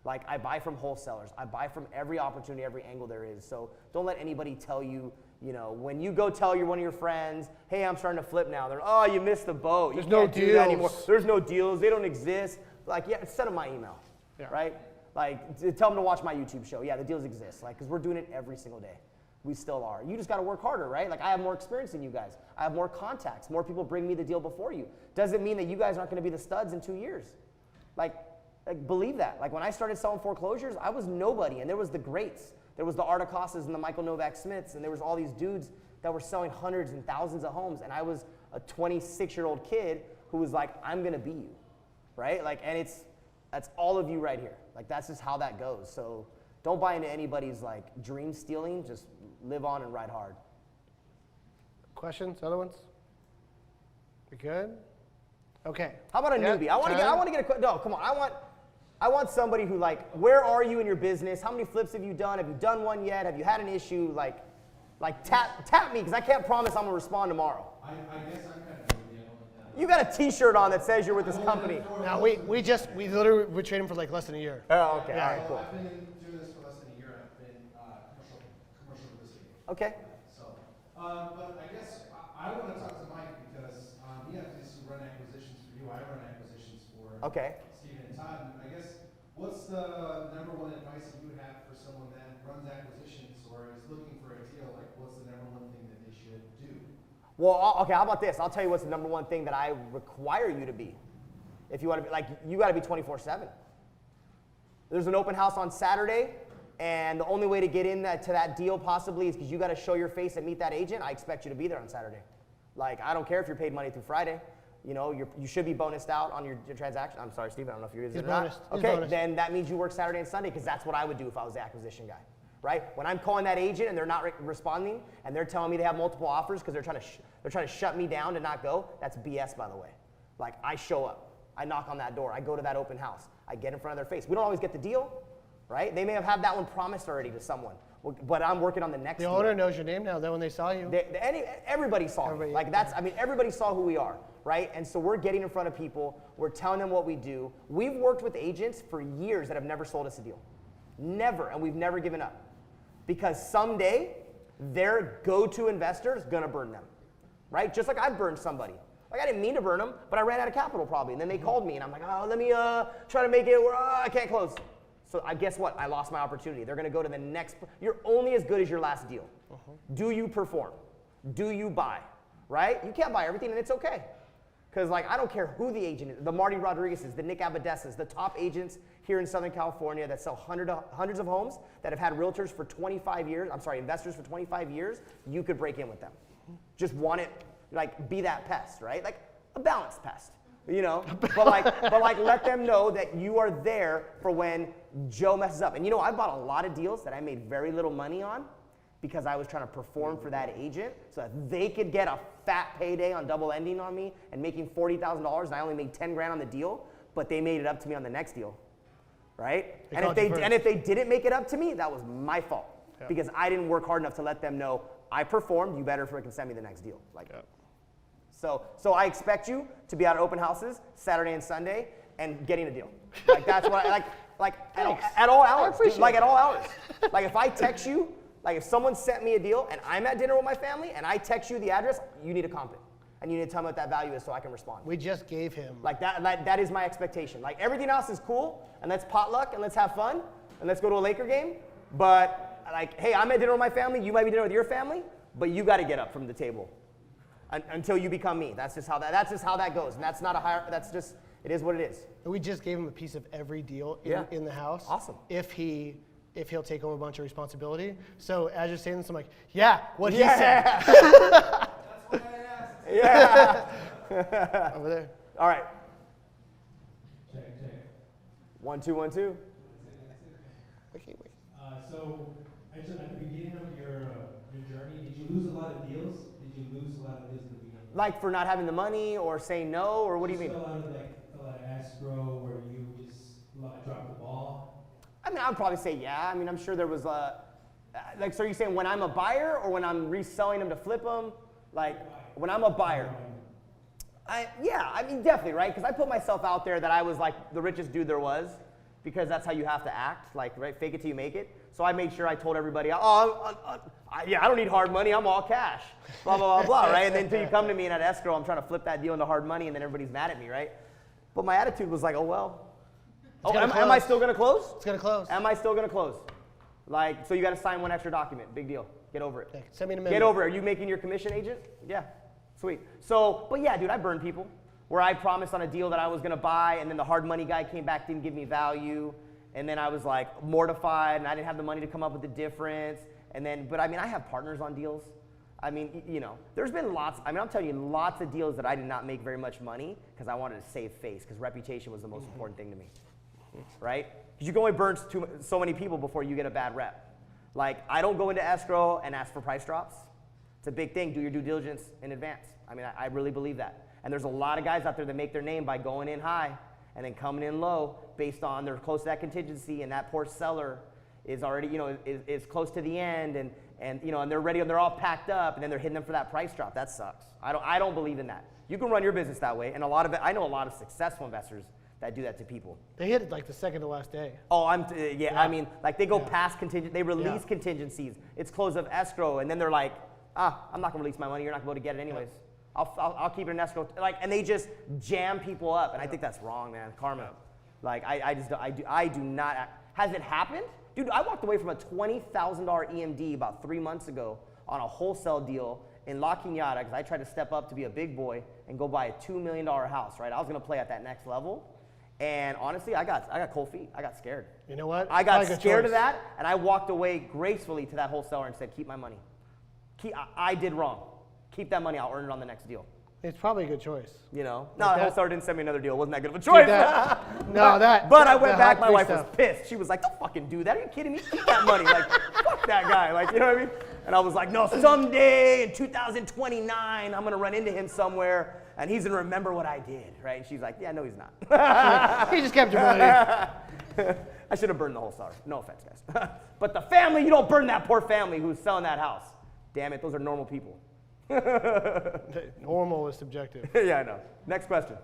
S2: Like, I buy from wholesalers. I buy from every opportunity, every angle there is. So don't let anybody tell you, you know, when you go tell one of your friends, hey, I'm starting to flip now. They're, oh, you missed the boat.
S1: There's
S2: you can't
S1: no
S2: do that
S1: deals.
S2: anymore. There's no deals. They don't exist. Like, yeah, send them my email, right? Like, tell them to watch my YouTube show. Yeah, the deals exist. Like, because we're doing it every single day. We still are. You just got to work harder, right? Like, I have more experience than you guys. I have more contacts. More people bring me the deal before you. Doesn't mean that you guys aren't going to be the studs in 2 years. Like, believe that. Like, when I started selling foreclosures, I was nobody, and there was the greats. There was the Art Acostas and the Michael Novak Smiths, and there was all these dudes that were selling hundreds and thousands of homes, and I was a 26-year-old kid who was like, I'm going to be you, right? Like, and that's all of you right here. Like, that's just how that goes. So don't buy into anybody's, like, dream stealing. Just live on and ride hard.
S1: Questions? Other ones? We good? Okay.
S2: How about a newbie? I want to get a no. Come on. I want somebody who, like, where are you in your business? How many flips have you done? Have you done one yet? Have you had an issue? Like tap me, because I can't promise I'm gonna respond tomorrow.
S3: I guess I'm kind of with you.
S2: You got a T-shirt on that says you're with this company.
S1: No, we literally traded him for like less than a year.
S2: Oh, okay.
S1: Yeah.
S2: All right, cool.
S3: I've been doing this for less than a year. I've been commercial real estate.
S2: Okay.
S3: So, but I guess I want to talk to Mike because he has to run acquisitions for you. I run acquisitions for Stephen and Todd. And I guess what's the number one advice that you would have for someone that runs acquisitions or is looking for a deal? Like, what's the number one thing that they should do?
S2: Well, okay. How about this? I'll tell you what's the number one thing that I require you to be. If you want to be, like, you got to be 24/7. There's an open house on Saturday, and the only way to get in to that deal possibly is because you got to show your face and meet that agent. I expect you to be there on Saturday. Like, I don't care if you're paid Monday through Friday. You know, you should be bonused out on your transaction. I'm sorry, Steve, I don't know if you're using it or not. Okay, then that means you work Saturday and Sunday, because that's what I would do if I was the acquisition guy, right? When I'm calling that agent and they're not responding and they're telling me they have multiple offers because they're trying to shut me down to not go, that's BS, by the way. Like, I show up, I knock on that door, I go to that open house, I get in front of their face. We don't always get the deal, right? They may have had that one promised already to someone, but I'm working on the next deal.
S1: The owner knows your name now, then when they saw you.
S2: Everybody saw me. Like, everybody saw who we are, right? And so we're getting in front of people, we're telling them what we do. We've worked with agents for years that have never sold us a deal. Never, and we've never given up. Because someday, their go-to investor is gonna burn them, right? Just like I've burned somebody. Like, I didn't mean to burn them, but I ran out of capital probably. And then they called me and I'm like, oh, let me try to make it where I can't close. So guess what? I lost my opportunity. They're gonna go to the next, you're only as good as your last deal. Do you perform? Do you buy, right? You can't buy everything and it's okay. Because like, I don't care who the agent is, the Marty Rodriguez's, the Nick Abades's, the top agents here in Southern California that sell hundreds of homes that have had realtors for 25 years, investors for 25 years, you could break in with them. Just want it, like, be that pest, right? Like a balanced pest, you know? but like let them know that you are there for when Joe messes up. And you know, I bought a lot of deals that I made very little money on because I was trying to perform for that agent so that they could get a fat payday on double ending on me and making $40,000 and I only made 10 grand on the deal, but they made it up to me on the next deal, right? And if they didn't make it up to me, that was my fault because I didn't work hard enough to let them know I performed, you better freaking send me the next deal. Like, So I expect you to be out at open houses Saturday and Sunday and getting a deal. Like, that's what I like at all hours. Dude, like at all hours. Like, if I text you, like if someone sent me a deal and I'm at dinner with my family and I text you the address, you need to comp it. And you need to tell me what that value is so I can respond.
S1: We just gave him.
S2: Like that is my expectation. Like, everything else is cool and let's potluck and let's have fun and let's go to a Laker game. But like, hey, I'm at dinner with my family, you might be dinner with your family, but you got to get up from the table until you become me. That's just how that goes. And that's not a higher, that's just, it is what it is.
S1: We just gave him a piece of every deal in the house.
S2: Awesome.
S1: If he'll take home a bunch of responsibility. So as you're saying this, I'm like, yeah, what he said.
S3: That's what I asked.
S2: Yeah.
S1: Over there.
S2: All right.
S3: Check.
S2: 1 2 1 2.
S1: Okay, wait.
S3: So, actually, at the beginning of your journey, did you lose a lot of deals? Did you lose a lot of deals at the beginning?
S2: Like for not having the money or saying no, or what do you mean?
S3: A lot of escrow where you just dropped the ball.
S2: I mean, I would probably say yeah. I mean, I'm sure there was like, so are you saying when I'm a buyer or when I'm reselling them to flip them? Like when I'm a buyer. I mean, definitely, right? Because I put myself out there that I was like the richest dude there was, because that's how you have to act, like, right? Fake it till you make it. So I made sure I told everybody, I don't need hard money, I'm all cash, blah, blah, blah, blah, right? And then until you come to me and at escrow, I'm trying to flip that deal into hard money, and then everybody's mad at me, right? But my attitude was like, oh, well. Am I still going to close?
S1: It's going to close.
S2: Am I still going to close? Like, so you got to sign one extra document, big deal. Get over it.
S1: Yeah, send me an amendment.
S2: Get over it. Are you making your commission agent? Yeah, sweet. So, but yeah, dude, I burned people where I promised on a deal that I was going to buy, and then the hard money guy came back, didn't give me value. And then I was like mortified, and I didn't have the money to come up with the difference. And then, but I mean, I have partners on deals. I mean, you know, there's been lots, I mean, I'm telling you, lots of deals that I did not make very much money because I wanted to save face, because reputation was the most important thing to me, right? Because you can only burn so many people before you get a bad rep. Like, I don't go into escrow and ask for price drops. It's a big thing. Do your due diligence in advance. I mean, I really believe that. And there's a lot of guys out there that make their name by going in high and then coming in low based on they're close to that contingency, and that poor seller is already, you know, is close to the end, and you know, and they're ready and they're all packed up, and then they're hitting them for that price drop. That sucks. I don't believe in that. You can run your business that way, and I know a lot of successful investors that do that to people.
S1: They hit it like the second to last day.
S2: Oh, I mean, like they go past contingent, they release contingencies. It's close of escrow, and then they're like, I'm not gonna release my money. You're not gonna be able to get it anyways. I'll keep it in escrow. Like, and they just jam people up, and I think that's wrong, man. Karma. Like, I do not. Has it happened? Dude, I walked away from a $20,000 EMD about 3 months ago on a wholesale deal in La Quinata because I tried to step up to be a big boy and go buy a $2 million house, right? I was gonna play at that next level. And honestly, I got cold feet. I got scared.
S1: You know what?
S2: I got scared of that, and I walked away gracefully to that wholesaler and said, keep my money. I did wrong. Keep that money, I'll earn it on the next deal.
S1: It's probably a good choice.
S2: You know?
S1: Like
S2: No,
S1: that?
S2: wholesale didn't send me another deal. It wasn't that good of a choice. But I went back, my wife was pissed. She was like, don't fucking do that. Are you kidding me? Keep that money. Like, fuck that guy. Like, you know what I mean? And I was like, no, someday in 2029, I'm going to run into him somewhere, and he's going to remember what I did, right? And she's like, yeah, no, he's not.
S1: He just kept your money.
S2: I should have burned the whole store. No offense, guys. But the family, you don't burn that poor family who's selling that house. Damn it, those are normal people.
S1: Normal is subjective.
S2: Yeah, I know. Next question.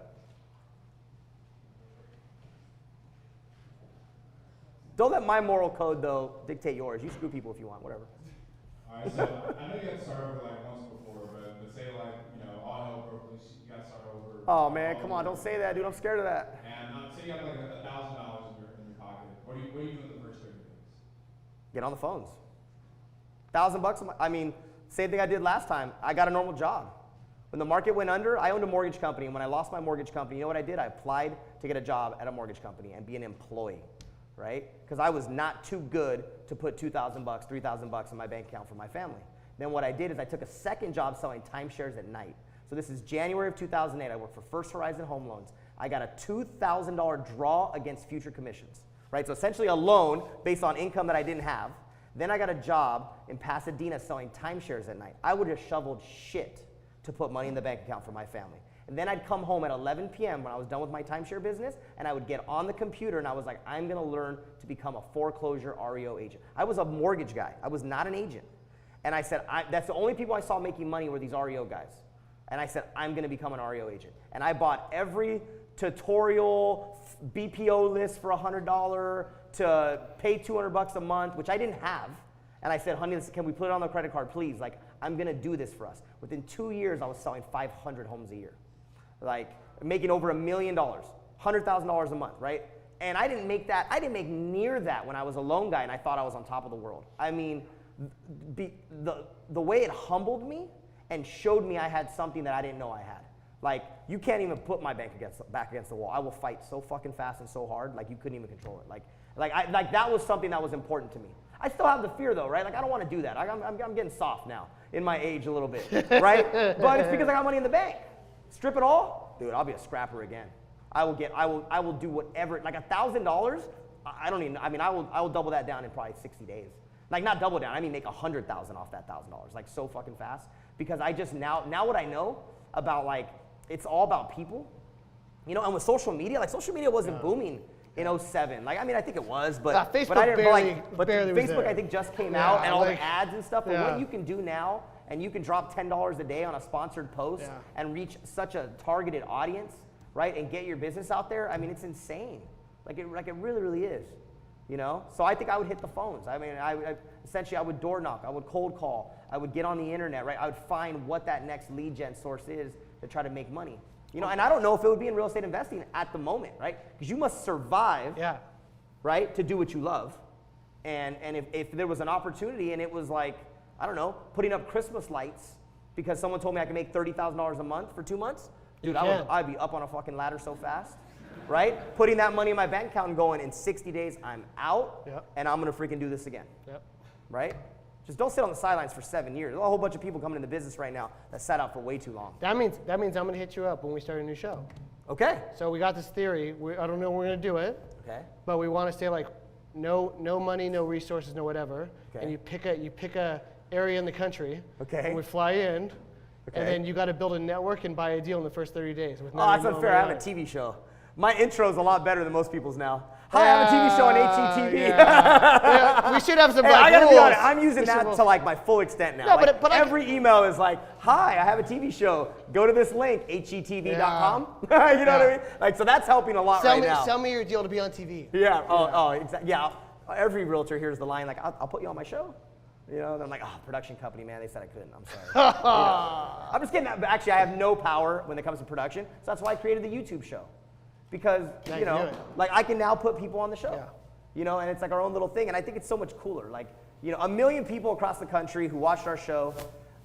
S2: Don't let my moral code, though, dictate yours. You screw people if you want, whatever.
S3: All right, so I know you got to start over like once before, but say like, all hell broke loose, you got to start over.
S2: Oh, man, come on, don't say that, dude. I'm scared of that.
S3: And say you have like $1,000 in your pocket. What are you doing the first 30 days?
S2: Get on the phones. $1,000 I mean, same thing I did last time. I got a normal job. When the market went under, I owned a mortgage company. And when I lost my mortgage company, you know what I did? I applied to get a job at a mortgage company and be an employee, right? Because I was not too good to put $2,000, $3,000 in my bank account for my family. Then what I did is I took a second job selling timeshares at night. So this is January of 2008. I worked for First Horizon Home Loans. I got a $2,000 draw against future commissions, right? So essentially a loan based on income that I didn't have. Then I got a job in Pasadena selling timeshares at night. I would have shoveled shit to put money in the bank account for my family. And then I'd come home at 11 p.m. when I was done with my timeshare business, and I would get on the computer and I was like, I'm gonna learn to become a foreclosure REO agent. I was a mortgage guy. I was not an agent. And I said, that's the only people I saw making money were these REO guys. And I said, I'm gonna become an REO agent. And I bought every tutorial BPO list for $100 to pay $200 a month, which I didn't have. And I said, honey, can we put it on the credit card, please? Like, I'm gonna do this for us. Within 2 years, I was selling 500 homes a year. Like, making over $1 million, $100,000 a month, right? And I didn't make near that when I was a loan guy and I thought I was on top of the world. I mean, the way it humbled me and showed me I had something that I didn't know I had. Like, you can't even put my back against the wall. I will fight so fucking fast and so hard, like you couldn't even control it. Like that was something that was important to me. I still have the fear though, right? Like, I don't want to do that. I'm getting soft now in my age a little bit, right? But it's because I got money in the bank. Strip it all, dude, I'll be a scrapper again. I will do whatever. Like $1,000, I will double that down in probably 60 days. Like, not double down, I mean make 100,000 off that $1,000, like so fucking fast. Because I just now what I know about, like, it's all about people, and with social media, like social media wasn't booming in 07. Like, I mean, I think it was, but
S1: Facebook
S2: but
S1: barely was
S2: Facebook
S1: there.
S2: I think just came out, and all
S1: like,
S2: the ads and stuff. But what you can do now, and you can drop $10 a day on a sponsored post and reach such a targeted audience, right? And get your business out there. I mean, it's insane. Like it really, really is. So I think I would hit the phones. I mean, essentially I would door knock, I would cold call, I would get on the internet, right? I would find what that next lead gen source is to try to make money. And I don't know if it would be in real estate investing at the moment, right? Because you must survive, right, to do what you love. And if there was an opportunity and it was like, I don't know, putting up Christmas lights because someone told me I could make $30,000 a month for 2 months, dude, I'd be up on a fucking ladder so fast. Right? Putting that money in my bank account and going, in 60 days, I'm out, and I'm going to freaking do this again. Right? Just don't sit on the sidelines for 7 years. There's a whole bunch of people coming into business right now that sat out for way too long.
S1: That means I'm going to hit you up when we start a new show.
S2: Okay.
S1: So we got this theory. I don't know when we're going to do it. Okay. But we want to say, like, no money, no resources, no whatever. Okay. And you pick a area in the country. Okay. And we fly in. Okay. And then you got to build a network and buy a deal in the first 30 days. With
S2: that's unfair. I have a TV show. My intro is a lot better than most people's now. Hi, I have a TV show on HGTV.
S1: We should have some
S2: I gotta be honest, I'm using that to like my full extent now. No, like, but every email is like, hi, I have a TV show. Go to this link, hgtv.com. You know what I mean? Like, so that's helping a lot now.
S1: Sell me your deal to be on TV.
S2: Yeah, exactly. Yeah, every realtor hears the line like, I'll put you on my show. And I'm like, production company, man, they said I couldn't, I'm sorry. I'm just kidding. But actually, I have no power when it comes to production, so that's why I created the YouTube show. Because, like, I can now put people on the show, and it's like our own little thing. And I think it's so much cooler. Like, 1 million people across the country who watched our show,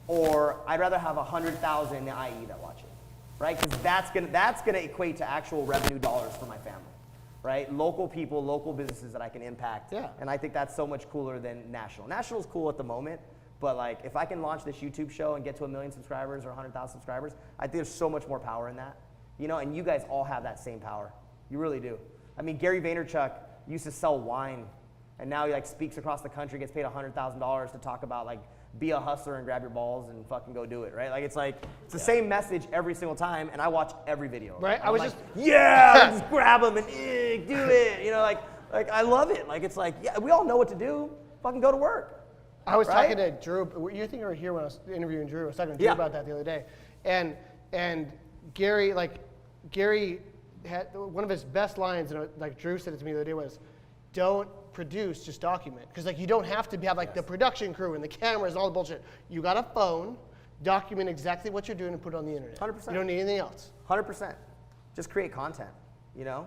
S2: or I'd rather have 100,000 in the IE that watch it, right? Because that's gonna equate to actual revenue dollars for my family, right? Local people, local businesses that I can impact. Yeah. And I think that's so much cooler than national. National's cool at the moment, But like, if I can launch this YouTube show and get to 1 million subscribers or 100,000 subscribers, I think there's so much more power in that. You know, and you guys all have that same power. You really do. I mean, Gary Vaynerchuk used to sell wine, and now he like speaks across the country, gets paid $100,000 to talk about like, be a hustler and grab your balls and fucking go do it, right? Like, it's the same message every single time, and I watch every video.
S1: Right,
S2: I was just grab them and do it. You know, like I love it. Like, it's like, yeah, we all know what to do. Fucking go to work.
S1: I was
S2: right?
S1: talking to Drew. You think you were here when I was interviewing Drew? I was talking to Drew about that the other day, and Gary had one of his best lines, and like Drew said it to me the other day, was, "Don't produce, just document." Because like you don't have to have like the production crew and the cameras and all the bullshit. You got a phone, document exactly what you're doing and put it on the internet.
S2: 100%.
S1: You don't need anything else.
S2: 100%. Just create content. You know,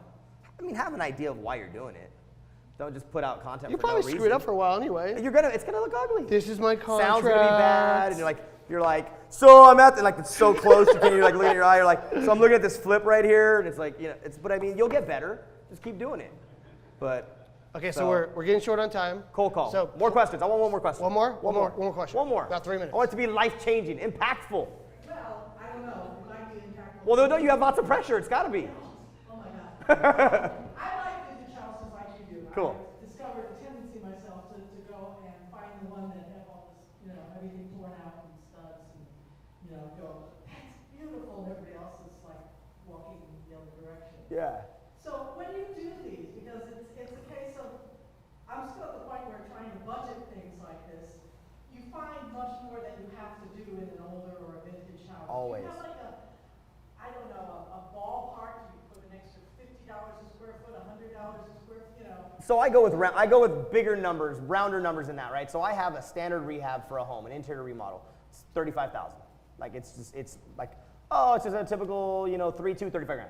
S2: I mean, have an idea of why you're doing it. Don't just put out content.
S1: You
S2: for
S1: probably
S2: no reason.
S1: screwed up for a while anyway.
S2: It's gonna look ugly.
S1: This is my contract.
S2: Sounds gonna be bad, and you're like, so I'm at the, like, it's so close, you can't even like look at your eye. You're like, so I'm looking at this flip right here, and it's like, you know, but I mean, you'll get better. Just keep doing it. But
S1: okay, so we're getting short on time.
S2: Cold call.
S1: So
S2: more questions. I want one more question.
S1: One more question.
S2: One more.
S1: About 3 minutes.
S2: I want it to be life-changing, impactful.
S4: Well, I don't know. It might be impactful.
S2: Well, don't you have lots of pressure? It's got to be.
S4: Oh my God. I like vintage houses like you do.
S2: Cool.
S4: I discovered a tendency myself to go and find the one that had all this, you know, everything torn out and studs and, you know, go, that's beautiful, and everybody else is like walking in the other direction.
S2: Yeah.
S4: So when you do these, because it's a case of, I'm still at the point where trying to budget things like this, you find much more that you have to do in an older or a vintage house.
S2: Always.
S4: You have like I don't know, a ballpark, you put an extra $50 a square foot, $100 a square foot, you know.
S2: So I go with bigger numbers, rounder numbers than that, right? So I have a standard rehab for a home, an interior remodel. It's $35,000. Like it's just a typical, you know, 35 grand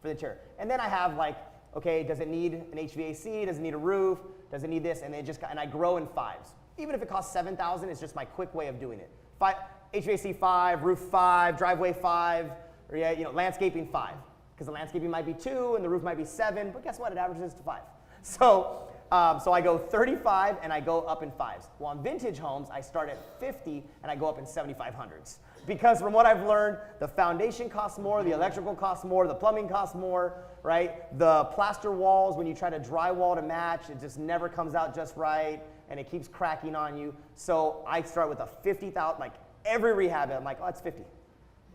S2: for the interior. And then I have like, okay, does it need an HVAC? Does it need a roof? Does it need this? And I grow in fives. Even if it costs $7,000, it's just my quick way of doing it. HVAC 5, roof 5, driveway 5, or landscaping 5. Because the landscaping might be 2 and the roof might be 7, but guess what? It averages to 5. So I go 35 and I go up in 5s. Well, on vintage homes, I start at 50 and I go up in 7,500s. Because from what I've learned, the foundation costs more, the electrical costs more, the plumbing costs more, right? The plaster walls, when you try to drywall to match, it just never comes out just right, and it keeps cracking on you. So I start with a 50,000, like every rehab, I'm like, oh, it's 50.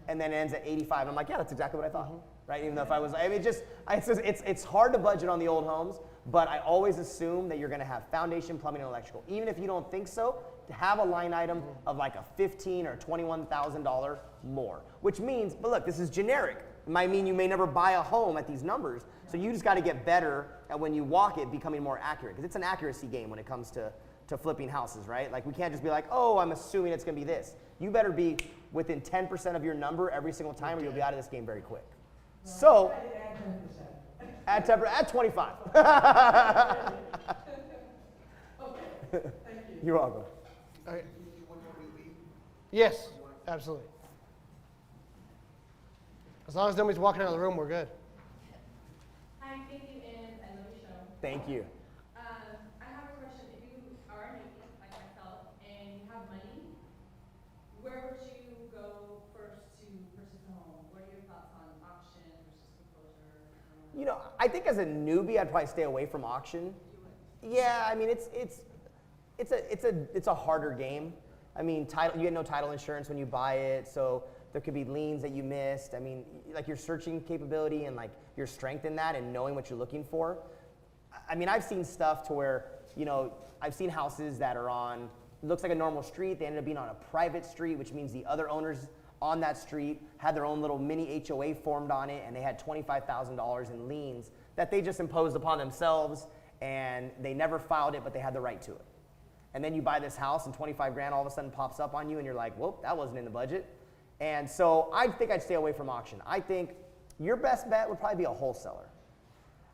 S2: And then it ends at 85, and I'm like, yeah, that's exactly what I thought, right? Even though if I was, I mean, it's hard to budget on the old homes, but I always assume that you're gonna have foundation, plumbing, and electrical. Even if you don't think so, to have a line item of like a $15,000 or $21,000 more, which means, but look, this is generic. It might mean you may never buy a home at these numbers, so you just gotta get better at when you walk it, becoming more accurate, because it's an accuracy game when it comes to flipping houses, right? Like we can't just be like, oh, I'm assuming it's gonna be this. You better be within 10% of your number every single time or you'll be out of this game very quick. So, add 10%, add 25.
S4: Okay, thank you.
S2: You're welcome.
S1: Okay. Yes, absolutely. As long as nobody's walking out of the room, we're good.
S5: Hi, thank you, and I love your show.
S2: Thank you.
S5: I have a question. If you are an agent like myself and you have money, where would you go first to purchase a home? What are your thoughts on auction versus foreclosure?
S2: You know, I think as a newbie, I'd probably stay away from auction. Yeah, I mean, it's a harder game. I mean, you get no title insurance when you buy it, so there could be liens that you missed. I mean, like your searching capability and like your strength in that and knowing what you're looking for. I mean, I've seen stuff to where, you know, I've seen houses that are on, looks like a normal street, they ended up being on a private street, which means the other owners on that street had their own little mini HOA formed on it, and they had $25,000 in liens that they just imposed upon themselves, and they never filed it, but they had the right to it. And then you buy this house and 25 grand all of a sudden pops up on you and you're like, whoop, that wasn't in the budget. And so I think I'd stay away from auction. I think your best bet would probably be a wholesaler.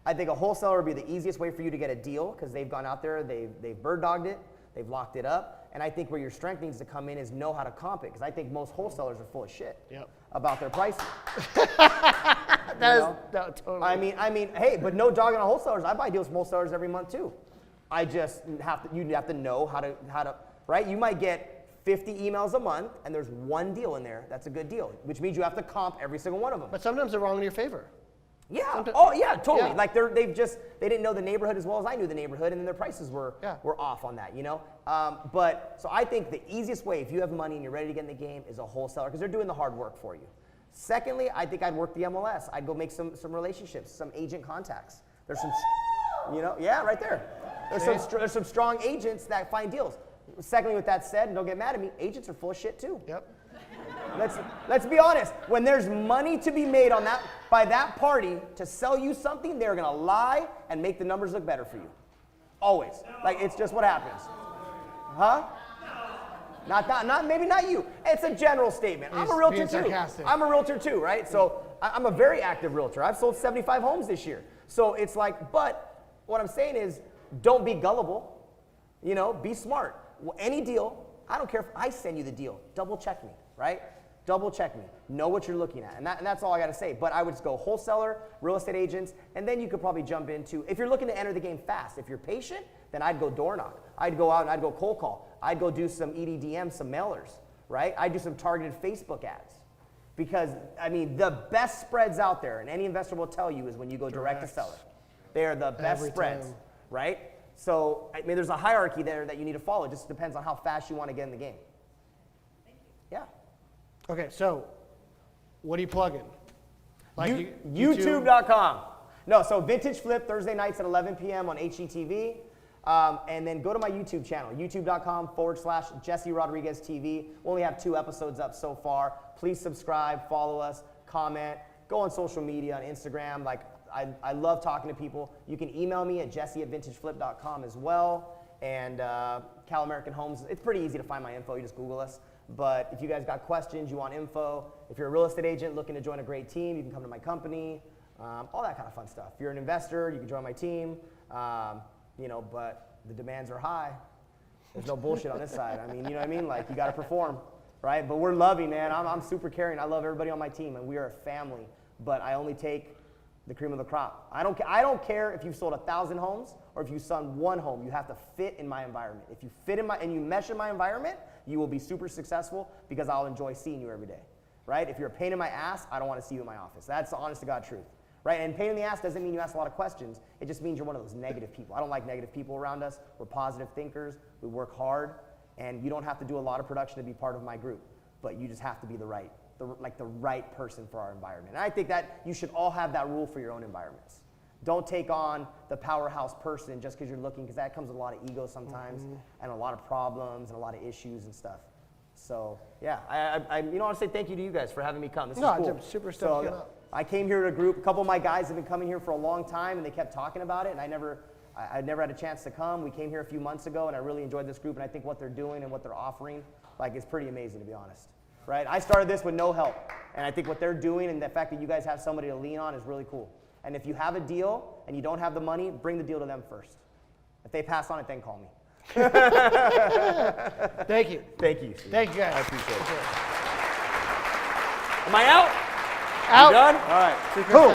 S2: I think a wholesaler would be the easiest way for you to get a deal because they've gone out there, they've bird dogged it, they've locked it up. And I think where your strength needs to come in is know how to comp it, because I think most wholesalers are full of shit about their pricing.
S1: Totally.
S2: I mean, hey, but no dogging on wholesalers. I buy deals from wholesalers every month too. I just you have to know how to, right? You might get 50 emails a month, and there's one deal in there that's a good deal, which means you have to comp every single one of them.
S1: But sometimes they're wrong in your favor.
S2: Yeah. Oh, yeah, totally.
S1: Yeah.
S2: Like they didn't know the neighborhood as well as I knew the neighborhood, and then their prices were off on that, you know. So I think the easiest way, if you have money and you're ready to get in the game, is a wholesaler because they're doing the hard work for you. Secondly, I think I'd work the MLS. I'd go make some relationships, some agent contacts. There's some, you know, yeah, right there. There's some strong agents that find deals. Secondly, with that said, and don't get mad at me, agents are full of shit too.
S1: Yep.
S2: Let's be honest. When there's money to be made on that by that party to sell you something, they're gonna lie and make the numbers look better for you. Always. Like it's just what happens. Huh? Maybe not you. It's a general statement. I'm a realtor too. I'm a realtor too, right? So I'm a very active realtor. I've sold 75 homes this year. So it's like, but what I'm saying is, don't be gullible. You know, be smart. Any deal, I don't care if I send you the deal. Double check me, right? Double check me. Know what you're looking at. And that's all I got to say. But I would just go wholesaler, real estate agents, and then you could probably jump into, if you're looking to enter the game fast, if you're patient, then I'd go door knock. I'd go out and I'd go cold call. I'd go do some EDDM, some mailers, right? I'd do some targeted Facebook ads. Because, I mean, the best spreads out there, and any investor will tell you, is when you go direct to seller. They are the best spreads, right? So, I mean, there's a hierarchy there that you need to follow. It just depends on how fast you want to get in the game.
S5: Thank you.
S2: Yeah.
S1: Okay, so what are you plugging? Like
S2: YouTube.com. No, so Vintage Flip Thursday nights at 11 p.m. on HGTV. And then go to my YouTube channel, youtube.com/Jesse Rodriguez TV. We only have 2 episodes up so far. Please subscribe, follow us, comment, go on social media, on Instagram. Like, I love talking to people. You can email me at jesse@vintageflip.com as well. And Cal American Homes, it's pretty easy to find my info. You just Google us. But if you guys got questions, you want info, if you're a real estate agent looking to join a great team, you can come to my company, all that kind of fun stuff. If you're an investor, you can join my team. You know, but the demands are high. There's no bullshit on this side. I mean, you know what I mean? Like, you got to perform, right? But we're loving, man. I'm super caring. I love everybody on my team, and we are a family. But I only take the cream of the crop. I don't care if you've sold 1,000 homes or if you sold 1 home. You have to fit in my environment. If you fit in and you mesh in my environment, you will be super successful because I'll enjoy seeing you every day, right? If you're a pain in my ass, I don't want to see you in my office. That's the honest to God truth. Right? And pain in the ass doesn't mean you ask a lot of questions. It just means you're one of those negative people. I don't like negative people around us. We're positive thinkers. We work hard. And you don't have to do a lot of production to be part of my group. But you just have to be the right person for our environment. And I think that you should all have that rule for your own environments. Don't take on the powerhouse person just because you're looking, because that comes with a lot of ego sometimes and a lot of problems and a lot of issues and stuff. So, yeah, I want to say thank you to you guys for having me come. This is cool.
S1: I'm super stoked to get up.
S2: I came here to a group. A couple of my guys have been coming here for a long time, and they kept talking about it, and I never had a chance to come. We came here a few months ago, and I really enjoyed this group, and I think what they're doing and what they're offering, like, is pretty amazing, to be honest. Right? I started this with no help, and I think what they're doing and the fact that you guys have somebody to lean on is really cool. And if you have a deal and you don't have the money, bring the deal to them first. If they pass on it, then call me.
S1: Thank you.
S2: Thank you, Steve.
S1: Thank you, guys.
S2: I appreciate it. Am I out?
S1: Out.
S2: You done? All right.
S1: Cool.